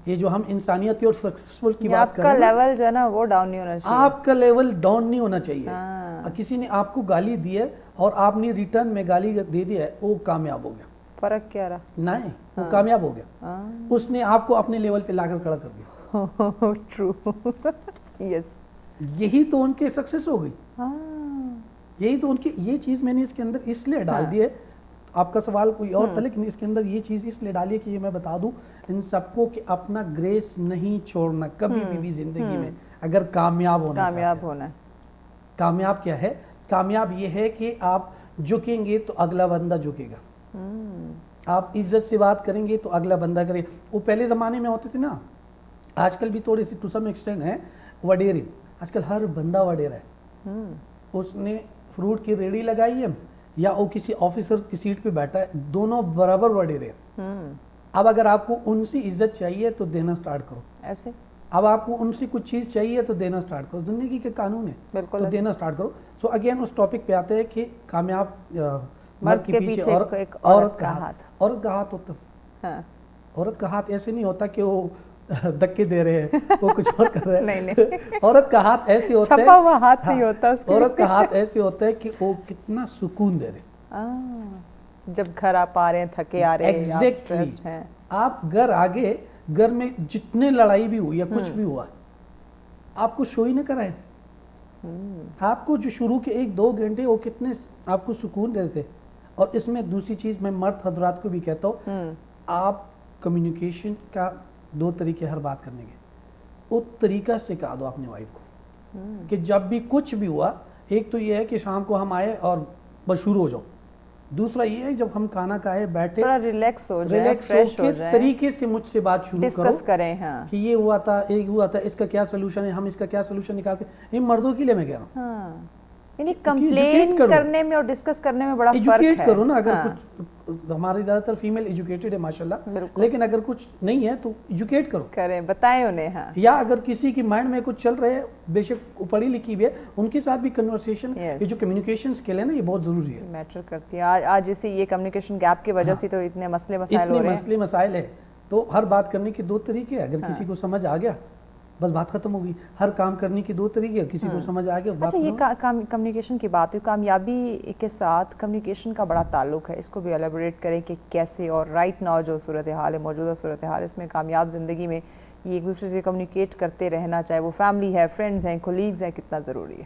یہ جو ہم انسانیت اور سکسیسفل کی بات کر رہے ہیں, آپ کا لیول جو ہے نا وہ ڈاؤن نہیں ہونا چاہیے. آپ کا لیول ڈاؤن نہیں ہونا چاہیے. کسی نے آپ کو گالی دی ہے اور آپ نے ریٹرن میں گالی دے دیا ہے, وہ کامیاب ہو گیا. فرق کیا رہا؟ نہیں, وہ کامیاب ہو گیا. اس نے آپ کو اپنے لیول پہ لا کر کھڑا کر دیا. ٹرو. یس. یہی تو ان کے سکسیس ہو گئی. یہی تو ان کی, یہ چیز میں نے اس کے اندر اس لیے ڈال دی ہے. آپ کا سوال کوئی اور تھا, لیکن اس کے اندر یہ چیز اس لیے ڈالی ہے کہ یہ میں بتا دوں ان سب کو کہ اپنا گریس نہیں چھوڑنا کبھی بھی زندگی میں, اگر کامیاب ہونا ہے. کامیاب کیا ہے؟ کامیاب یہ ہے کہ آپ جھکیں گے تو اگلا بندہ جھکے گا. آپ عزت سے بات کریں گے تو اگلا بندہ کرے. وہ پہلے زمانے میں ہوتے تھے نا, آج کل بھی تھوڑی سی ٹو سم ایکسٹینٹ ہے, وڈیرے. آج کل ہر بندہ وڈیرا ہے. اس نے فروٹ کی ریڑھی لگائی ہے یا وہ کسی آفیسر کی سیٹ پہ بیٹھا ہے, دونوں برابر وڈیرے ہیں. اب اگر آپ کو ان سے عزت چاہیے تو دینا سٹارٹ کرو. ایسے اب آپ کو ان سے کچھ چیز چاہیے تو دینا سٹارٹ کرو. زندگی کے قانون ہے تو دینا سٹارٹ کرو. سو اگین اس ٹاپک پہ آتے ہیں کہ کامیاب مرد کے پیچھے عورت کا ہاتھ. عورت کا ہاتھ ہوتا, عورت کا ہاتھ ایسے نہیں ہوتا کہ وہ دھکے دے رہے ہیں, وہ کچھ اور کر رہے ہیں. عورت کا ہاتھ ایسے ہوتا ہے, عورت کا ہاتھ ایسے ہوتا ہے کہ وہ کتنا سکون دے رہے. جب گھر آپ آ رہے ہیں, تھکے آ رہے ہیں, ایگزیکٹلی, آپ گھر آگے, گھر میں جتنے لڑائی بھی ہوئی یا کچھ بھی ہوا, آپ کو شو ہی نہ کرائے. آپ کو جو شروع کے 1-2 گھنٹے وہ کتنے آپ کو سکون دیتے. اور اس میں دوسری چیز میں مرد حضرات کو بھی کہتا ہوں, آپ کمیونیکیشن کا 2 طریقے ہر بات کرنے کے. وہ طریقہ سکھا دو اپنے وائف کو کہ جب بھی کچھ بھی ہوا, ایک تو یہ ہے کہ شام کو ہم آئے اور بس شروع ہو جاؤ. دوسرا یہ ہے جب ہم کھانا کھائے بیٹھے ریلیکس ہو کے طریقے سے مجھ سے بات شروع کرو کریں کہ یہ ہوا تھا, اس کا کیا سلوشن ہے, ہم اس کا کیا سلوشن نکال سکتے. یہ مردوں کے لیے میں کہہ رہا ہوں, یعنی کمپلین کرنے میں اور ڈسکس کرنے میں بڑا فرق ہے. ایجوکیٹ کرو نا. اگر کچھ, ہماری زیادہ تر فیمیل ایجوکیٹڈ ہے ماشاءاللہ, لیکن اگر کچھ نہیں ہے تو ایجوکیٹ کرو, کریں, بتائیں انہیں. یا اگر کسی کی مائنڈ میں کچھ چل رہے ہے, بے شک پڑھی لکھی بھی ہے, ان کے ساتھ بھی کنورسیشن, یہ جو کمیونیکیشن اسکل ہے نا, یہ بہت ضروری ہے, میٹر کرتی ہے. آج اسی یہ کمیونیکیشن گیپ کی وجہ سے تو اتنے مسئلے مسائل ہو رہے ہیں. اتنے مسائل ہے. تو ہر بات کرنے کے 2 طریقے ہیں. اگر کسی کو سمجھ آ گیا بس بات ختم ہوگی. ہر کام کرنے کے 2 طریقے, کسی کو سمجھ آ گیا. اچھا, یہ کمیونیکیشن کی بات ہوئی, کامیابی کے ساتھ کمیونیکیشن کا بڑا تعلق ہے. اس کو بھی ایلیبوریٹ کریں کہ کیسے, اور رائٹ ناؤ جو صورتحال ہے, موجودہ صورتحال, اس میں کامیاب زندگی میں یہ ایک دوسرے سے کمیونیکیٹ کرتے رہنا, چاہے وہ فیملی ہے, فرینڈز ہیں, کولیگز ہیں, کتنا ضروری ہے.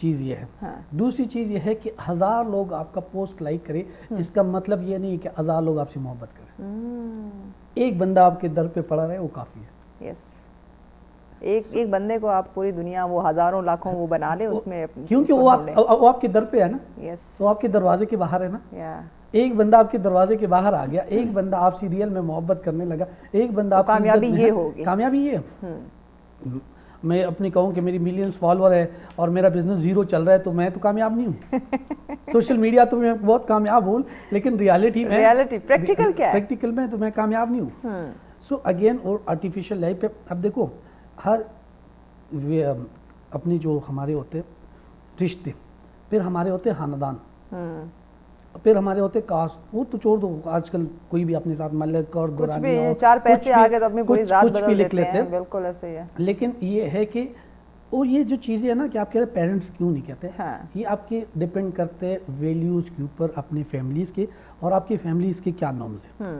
چیز یہ ہے. ہاں. دوسری چیز یہ ہے کہ 1000 لوگ آپ کا پوسٹ لائک کرے اس کا مطلب یہ نہیں کہ 1000 لوگ آپ سے محبت کریں. ایک بندہ آپ کے در پہ پڑا رہے وہ کافی ہے. یس. ایک بندے کو آپ پوری دنیا وہ ہزاروں لاکھوں وہ بنا لے اس میں, کیونکہ وہ آپ کے در پہ ہے نا. یس. وہ آپ کے دروازے کے باہر ہے نا. ایک بندہ آپ کے دروازے کے باہر آ گیا, ایک بندہ آپ سے ریئل میں محبت کرنے لگا, ایک بندہ آپ کامیابی یہ ہوگی. کامیابی یہ ہے. میں اپنی کہوں کہ میری ملینز فالوور ہے اور میرا بزنس زیرو چل رہا ہے تو میں تو کامیاب نہیں ہوں. سوشل میڈیا تو میں بہت کامیاب ہوں لیکن ریالٹی میں پریکٹیکل کیا ہے, پریکٹیکل میں تو میں کامیاب نہیں ہوں. سو اگین اور آرٹیفیشیل لائف پہ اب دیکھو ہر اپنی جو ہمارے ہوتے رشتے, پھر ہمارے ہوتے خاندان, پھر ہمارے ہوتے کاسٹ, وہ تو چھوڑ دو آج کل کوئی بھی اپنے ساتھ ملک اور دورانی اور چار پیسے آگے تو اپنی پوری ذات بدل دیتے ہیں. بالکل ایسے ہی ہے. لیکن یہ ہے کہ اور یہ جو چیزیں ہیں نا کہ آپ کہہ رہے پیرنٹس کیوں نہیں کہتے, یہ آپ کے ڈپینڈ کرتے ویلیوز کے اوپر اپنے فیملیز کے, اور آپ کی فیملیز کے کیا نارمز ہیں.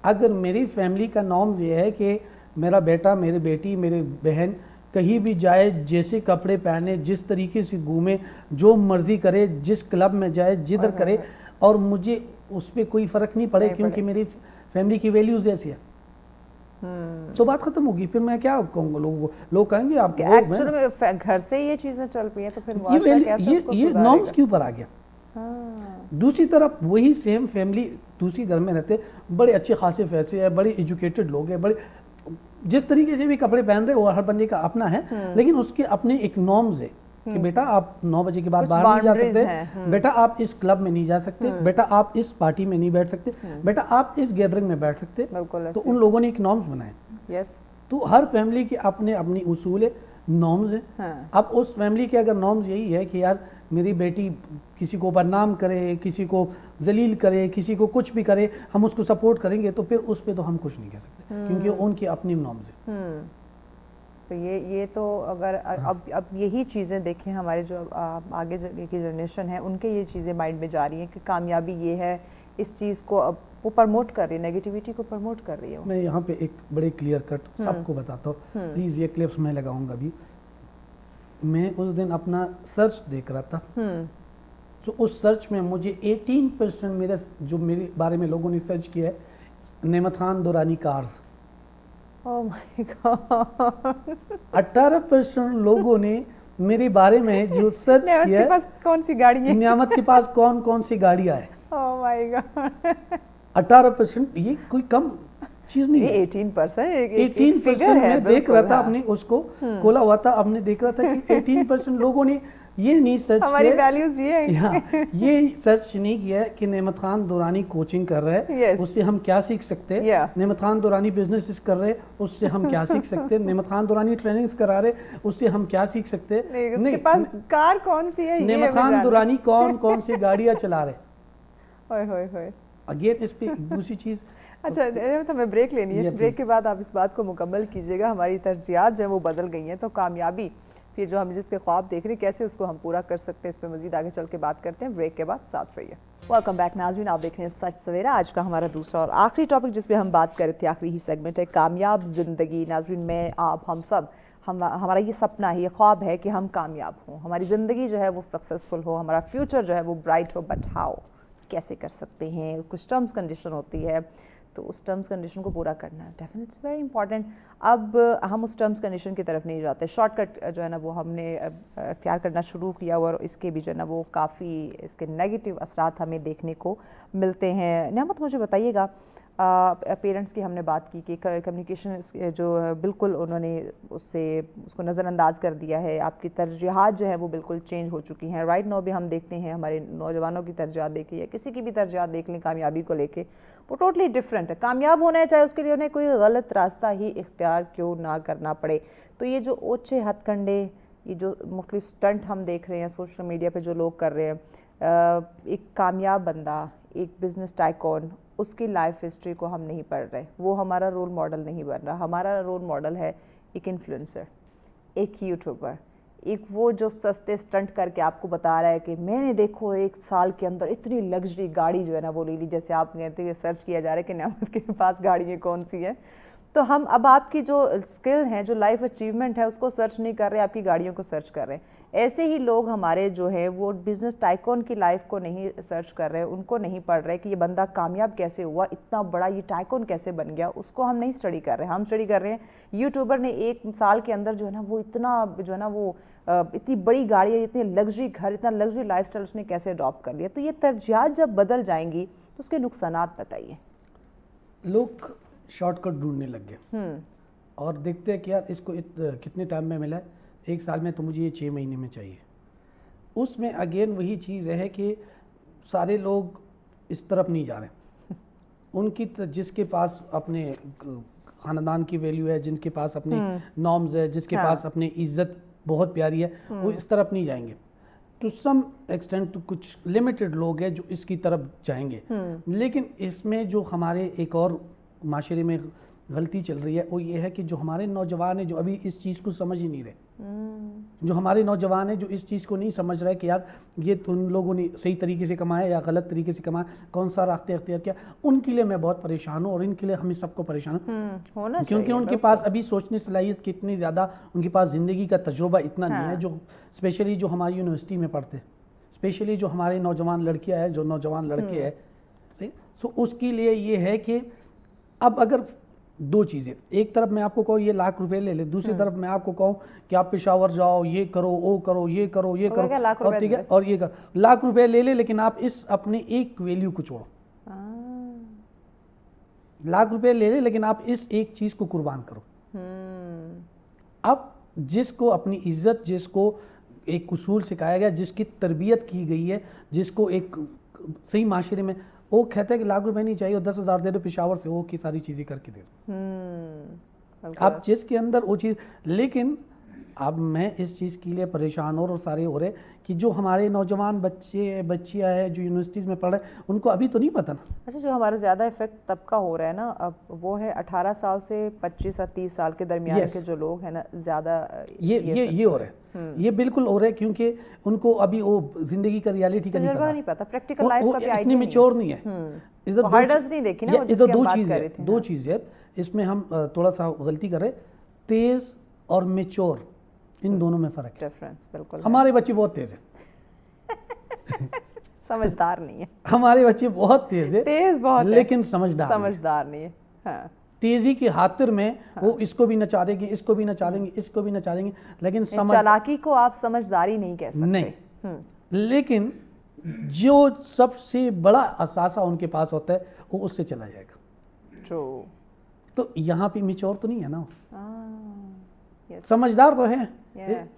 اگر میری فیملی کا نارمز یہ ہے کہ میرا بیٹا, میری بیٹی, میری بہن کہیں بھی جائے, جیسے کپڑے پہنے, جس طریقے سے گھومے, جو مرضی کرے, جس کلب میں جائے, جدھر کرے, اور مجھے اس پہ کوئی فرق نہیں پڑے کیونکہ میری فیملی کی ویلیوز ایسی ہے, تو بات ختم ہوگی. پھر میں کیا کہوں گا, لوگ کہیں گے آپ گھر سے یہ چیزیں چل پی ہیں تو پھر یہ نارمز کے اوپر آ گیا. دوسری طرف وہی سیم فیملی دوسری گھر میں رہتے, بڑے اچھے خاصے پیسے ہیں, بڑے ایجوکیٹڈ لوگ ہیں, بڑے جس طریقے سے بھی کپڑے پہن رہے وہ ہر بندے کا اپنا ہے, لیکن اس کے اپنے ایک نارمز ہے کہ بیٹا آپ 9 بجے کے بعد باہر نہیں جا سکتے, بیٹا آپ اس کلب میں نہیں جا سکتے, بیٹا آپ اس پارٹی میں نہیں بیٹھ سکتے, بیٹا آپ اس گیدرنگ میں بیٹھ سکتے. تو ان لوگوں نے ایک نارمز بنائے. تو ہر فیملی کے اپنے اپنی اصول ہے, نارمز ہیں. اب اس فیملی کے اگر نارمز یہی ہے کہ یار میری بیٹی کسی کو بدنام کرے, کسی کو ذلیل کرے, کسی کو کچھ بھی کرے, ہم اس کو سپورٹ کریں گے, تو پھر اس پہ تو ہم کچھ نہیں کہہ سکتے کیونکہ ان کی اپنی نارمز ہیں. تو یہ تو اگر اب یہی چیزیں دیکھیں ہمارے جو آگے کی جنریشن ہے ان کے یہ چیزیں مائنڈ میں جا رہی ہیں کہ کامیابی یہ ہے, اس چیز کو اب وہ پرموٹ کر رہی ہے, نیگیٹیوٹی کو پرموٹ کر رہی ہے. میں یہاں پہ ایک بڑے کلیئر کٹ سب کو بتاتا ہوں, پلیز یہ کلپس میں لگاؤں گا بھی. میں اس دن اپنا سرچ دیکھ رہا تھا, تو اس سرچ میں مجھے 18% جو میرے بارے میں لوگوں نے سرچ کیا ہے, Naimat Khan Durrani cars. Oh my God. 18% لوگوں نے میرے بارے میں جو سرچ کیا ہے, کون سی گاڑی ہے, نعمت کے پاس کون کون سی گاڑیاں ہیں. Oh my God. 18% یہ کوئی کم چیز نہیں ہے. 18% میں دیکھ رہا تھا, اپنے اس کو کھولا ہوا تھا, اب نے دیکھ رہا تھا کہ 18% لوگوں نے یہ نہیں سرچ ہماری ویلیوز یہ ہیں, یہ سرچ نہیں کیا کہ نعمت خان دورانی کوچنگ کر رہے ہیں, اس سے ہم کیا سیکھ سکتے ہیں. نعمت خان دورانی بزنس کر رہے, اس سے ہم کیا سیکھ سکتے ہیں. نعمت خان دورانی ٹریننگز کرا رہے, اس سے ہم کیا سیکھ سکتے ہیں. اس کے پاس کار کون سی ہے, نعمت خان دورانی کون کون سی گاڑیاں چلا رہے. اگین اس پہ دوسری چیز. اچھا ہمیں بریک لینی ہے, بریک کے بعد آپ اس بات کو مکمل کیجیے گا. ہماری ترجیحات جو ہیں وہ بدل گئی ہیں, تو کامیابی پھر جو ہم جس کے خواب دیکھ رہے ہیں کیسے اس کو ہم پورا کر سکتے ہیں, اس پہ مزید آگے چل کے بات کرتے ہیں. بریک کے بعد ساتھ رہیے. ویلکم بیک ناظرین, آپ دیکھ رہے ہیں سچ سویرا. آج کا ہمارا دوسرا اور آخری ٹاپک جس پہ ہم بات کر رہے تھے, آخری ہی سیگمنٹ ہے کامیاب زندگی. ناظرین میں, آپ, ہم سب, ہمارا یہ سپنا ہے, یہ خواب ہے کہ ہم کامیاب ہوں, ہماری زندگی جو ہے وہ سکسیزفل ہو, ہمارا فیوچر جو ہے وہ برائٹ ہو. بٹ ہاؤ, کیسے کر سکتے ہیں؟ کچھ ٹرمز کنڈیشن ہوتی ہے, تو اس ٹرمز کنڈیشن کو پورا کرنا ہے ڈیفینیٹلی اٹس ویری امپورٹنٹ. اب ہم اس ٹرمز کنڈیشن کی طرف نہیں جاتے, شارٹ کٹ جو ہے نا وہ ہم نے اختیار کرنا شروع کیا, اور اس کے بھی جو ہے نا وہ کافی اس کے نیگیٹو اثرات ہمیں دیکھنے کو ملتے ہیں. نعمت مجھے بتائیے گا, پیرنٹس کی ہم نے بات کی کہ کمیونیکیشن جو بالکل انہوں نے اس کو نظر انداز کر دیا ہے, آپ کی ترجیحات جو ہے وہ بالکل چینج ہو چکی ہیں. رائٹ نو بھی ہم دیکھتے ہیں ہمارے نوجوانوں کی ترجیحات دیکھیں یا کسی کی بھی ترجیحات دیکھ لیں کامیابی کو لے کے, وہ ٹوٹلی ڈفرینٹ ہے. کامیاب ہونا ہے چاہے اس کے لیے انہیں کوئی غلط راستہ ہی اختیار کیوں نہ کرنا پڑے. تو یہ جو اوچھے ہتھ کنڈے, یہ جو مختلف سٹنٹ ہم دیکھ رہے ہیں سوشل میڈیا پہ جو لوگ کر رہے ہیں, ایک کامیاب بندہ, ایک بزنس ٹائکون, اس کی لائف ہسٹری کو ہم نہیں پڑھ رہے, وہ ہمارا رول ماڈل نہیں بن رہا. ہمارا رول ماڈل ہے ایک انفلوئنسر, ایک یوٹیوبر, ایک وہ جو سستے سٹنٹ کر کے آپ کو بتا رہا ہے کہ میں نے دیکھو 1 سال کے اندر اتنی لگژری گاڑی جو ہے نا وہ لے لی. جیسے آپ کہتے ہیں سرچ کیا جا رہا ہے کہ نعمت کے پاس گاڑیاں کون سی ہیں, تو ہم اب آپ کی جو اسکل ہیں, جو لائف اچیومنٹ ہے, اس کو سرچ نہیں کر رہے, آپ کی گاڑیوں کو سرچ کر رہے ہیں. ایسے ہی لوگ ہمارے جو ہے وہ بزنس ٹائکون کی لائف کو نہیں سرچ کر رہے, ان کو نہیں پڑھ رہے کہ یہ بندہ کامیاب کیسے ہوا, اتنا بڑا یہ ٹائکون کیسے بن گیا, اس کو ہم نہیں اسٹڈی کر رہے. ہم اسٹڈی کر رہے ہیں یوٹیوبر نے 1 سال کے اندر جو ہے نا وہ اتنا جو ہے نا وہ اتنی بڑی گاڑی, اتنے لگژری گھر, اتنا لگژری لائف اسٹائل اس نے کیسے اڈاپٹ کر لیا. تو یہ ترجیحات جب بدل جائیں گی تو اس کے نقصانات بتائیے. لوگ شارٹ کٹ ڈھونڈنے لگ گئے اور دیکھتے ہیں کہ یار اس کو کتنے ٹائم میں ملا ہے, 1 سال میں, تو مجھے یہ 6 مہینے میں چاہیے. اس میں اگین وہی چیز ہے کہ سارے لوگ اس طرف نہیں جا رہے. ان کی جس کے پاس اپنے خاندان کی ویلیو ہے, جن کے پاس اپنے نارمز ہے, جس کے پاس اپنی عزت بہت پیاری ہے, وہ اس طرف نہیں جائیں گے. ٹو سم ایکسٹینٹ کچھ لمیٹڈ لوگ ہیں جو اس کی طرف جائیں گے. لیکن اس میں جو ہمارے ایک اور معاشرے میں غلطی چل رہی ہے وہ یہ ہے کہ جو ہمارے نوجوان ہیں جو ابھی اس چیز کو سمجھ ہی نہیں رہے, جو ہمارے نوجوان ہیں جو اس چیز کو نہیں سمجھ رہے کہ یار یہ ان لوگوں نے صحیح طریقے سے کمایا یا غلط طریقے سے کمایا, کون سا راستہ اختیار کیا, ان کے لیے میں بہت پریشان ہوں اور ان کے لیے ہمیں سب کو پریشان ہوں. کیونکہ ان کے پاس ابھی سوچنے صلاحیت کتنی زیادہ, ان کے پاس زندگی کا تجربہ اتنا نہیں ہے. جو اسپیشلی جو ہماری یونیورسٹی میں پڑھتے, اسپیشلی جو ہمارے نوجوان لڑکیاں ہیں, جو نوجوان لڑکے ہیں, سو اس کے لیے یہ ہے کہ اب اگر 2 چیزیں, ایک طرف میں آپ کو کہوں یہ لاکھ روپے لے لے, دوسری طرف میں آپ کو کہوں کہ آپ پشاور جاؤ, یہ کرو, وہ کرو, یہ کرو, یہ کرو, اور ٹھیک ہے, اور یہ کرو, لاکھ روپے لے لے, لیکن آپ اس اپنے ایک ویلیو کو چھوڑو. لاکھ روپے لے لے لیکن آپ اس ایک چیز کو قربان کرو. اب جس کو اپنی عزت, جس کو ایک اصول سکھایا گیا, جس کی تربیت کی گئی ہے, جس کو ایک صحیح معاشرے میں, وہ کہتا ہے کہ لاکھ روپے نہیں چاہیے, 10,000 دے دو پشاور سے, وہ کی ساری چیزیں کر کے دے دو. اب جس کے اندر وہ چیز, لیکن اب میں اس چیز کے لیے پریشان اور سارے ہو رہے کہ جو ہمارے نوجوان بچے بچیاں ہیں جو یونیورسٹیز میں پڑھ رہے ہیں, ان کو ابھی تو نہیں پتہ نا. اچھا, جو ہمارا زیادہ افیکٹ طبقہ ہو رہا ہے نا اب, وہ ہے 18 سال سے 25 اور 30 سال کے درمیان کے جو لوگ ہیں نا, زیادہ یہ ہو رہا ہے, یہ بالکل ہو رہا ہے, کیونکہ ان کو ابھی وہ زندگی کا ریالٹی کا نہیں پتہ, پریکٹیکل لائف کا بھی اتنی میچور نہیں ہے. ادھر 2 چیزیں اس میں ہم تھوڑا سا غلطی کر رہے, تیز اور میچور, ان دونوں میں فرق ہے. بالکل, ہمارے بچے بہت تیز ہیں, سمجھدار نہیں ہے. ہمارے بچے بہت تیز ہیں, تیز بہت, لیکن سمجھدار نہیں ہے. تیزی کی خاطر میں وہ اس کو بھی نچا دیں گے, اس کو بھی نچا دیں گے, اس کو بھی نچا دیں گے, لیکن چالاکی کو آپ سمجھداری نہیں کہہ سکتے. نہیں, لیکن جو سب سے بڑا اثاثہ ان کے پاس ہوتا ہے وہ اس سے چلا جائے گا. تو یہاں پہ میچور تو نہیں ہے نا, سمجھدار تو ہیں,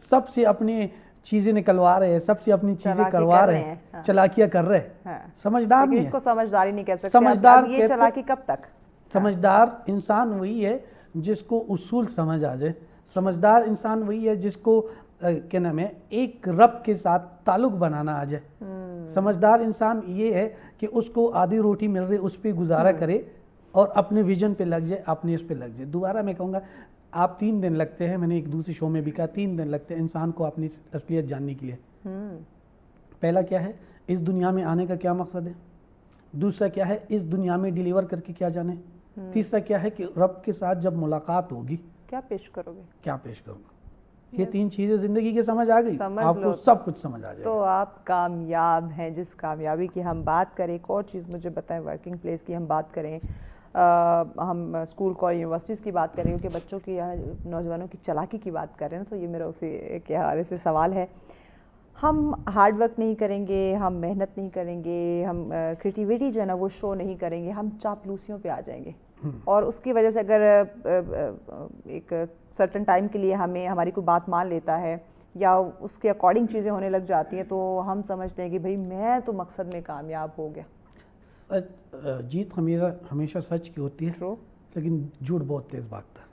سب سے اپنی چیزیں نکلوا رہے ہیں, سب سے اپنی چیزیں کروا رہے ہیں, چلاکیاں کر رہے ہیں, سمجھدار نہیں ہے. اس کو سمجھداری نہیں کہہ سکتے. سمجھدار یہ چلاکی کب تک؟ سمجھدار انسان وہی ہے جس کو اصول سمجھ آ جائے. سمجھدار انسان وہی ہے جس کو کیا نام ہے, ایک رب کے ساتھ تعلق بنانا آ جائے. سمجھدار انسان یہ ہے کہ اس کو آدھی روٹی مل رہی, اس پہ گزارا کرے اور اپنے ویژن پہ لگ جائے, اپنے اس پہ لگ جائے. دوبارہ میں کہوں گا, آپ 3 دن لگتے ہیں, میں نے ایک دوسری شو میں بھی کہا 3 دن لگتے ہیں انسان کو اپنی اصلیت جاننے کے لیے. پہلا کیا ہے, اس دنیا میں آنے کا کیا مقصد ہے. دوسرا کیا ہے, اس دنیا میں ڈیلیور کر کے کیا جانے. تیسرا کیا ہے کہ رب کے ساتھ جب ملاقات ہوگی کیا پیش کرو گے, کیا پیش کروں گا. یہ 3 چیزیں زندگی کے سمجھ آ گئی, آپ کو سب کچھ سمجھ آ جائے. تو آپ کامیاب ہیں. جس کامیابی کی ہم بات کریں, ایک اور چیز مجھے بتائیں, ورکنگ پلیس کی ہم بات کریں, ہم اسکول کالج یونیورسٹیز کی بات کریں, کیونکہ بچوں کی نوجوانوں کی چلاکی کی بات کر رہے ہیں, تو یہ میرا اسی کے حوالے سے سوال ہے. ہم ہارڈ ورک نہیں کریں گے, ہم محنت نہیں کریں گے, ہم کریٹیویٹی جو ہے نا وہ شو نہیں کریں گے, ہم چاپلوسیوں پہ آ جائیں گے, اور اس کی وجہ سے اگر ایک سرٹن ٹائم کے لیے ہماری کوئی بات مان لیتا ہے یا اس کے اکارڈنگ چیزیں ہونے لگ جاتی ہیں, تو ہم سمجھتے ہیں کہ بھئی میں تو مقصد میں کامیاب ہو گیا. جیت ہمیشہ سچ کی ہوتی ہے, لیکن جھوٹ بہت تیز بھاگتا ہے.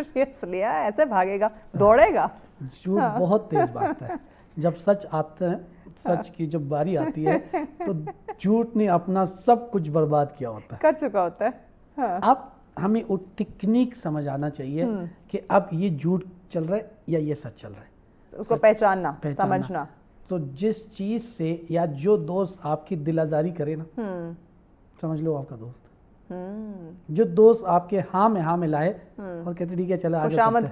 سیریسلی ایسے بھاگے گا, دوڑے گا. جھوٹ بہت تیز بھاگتا ہے. جب سچ آتا ہے, سچ کی جب باری آتی ہے, تو جھوٹ نے اپنا سب کچھ برباد کیا ہوتا ہے, کر چکا ہوتا ہے. اب ہمیں وہ ٹیکنیک سمجھ آنا چاہیے کہ اب یہ جھوٹ چل رہا ہے یا یہ سچ چل رہا ہے, اس کو پہچاننا, سمجھنا. تو جس چیز سے یا جو دوست آپ کی دل آزاری کرے نا, سمجھ لو آپ کا دوست. جو دوست آپ کے ہاں میں لائے اور کہتے ٹھیک ہے چلے, خوشامد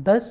10,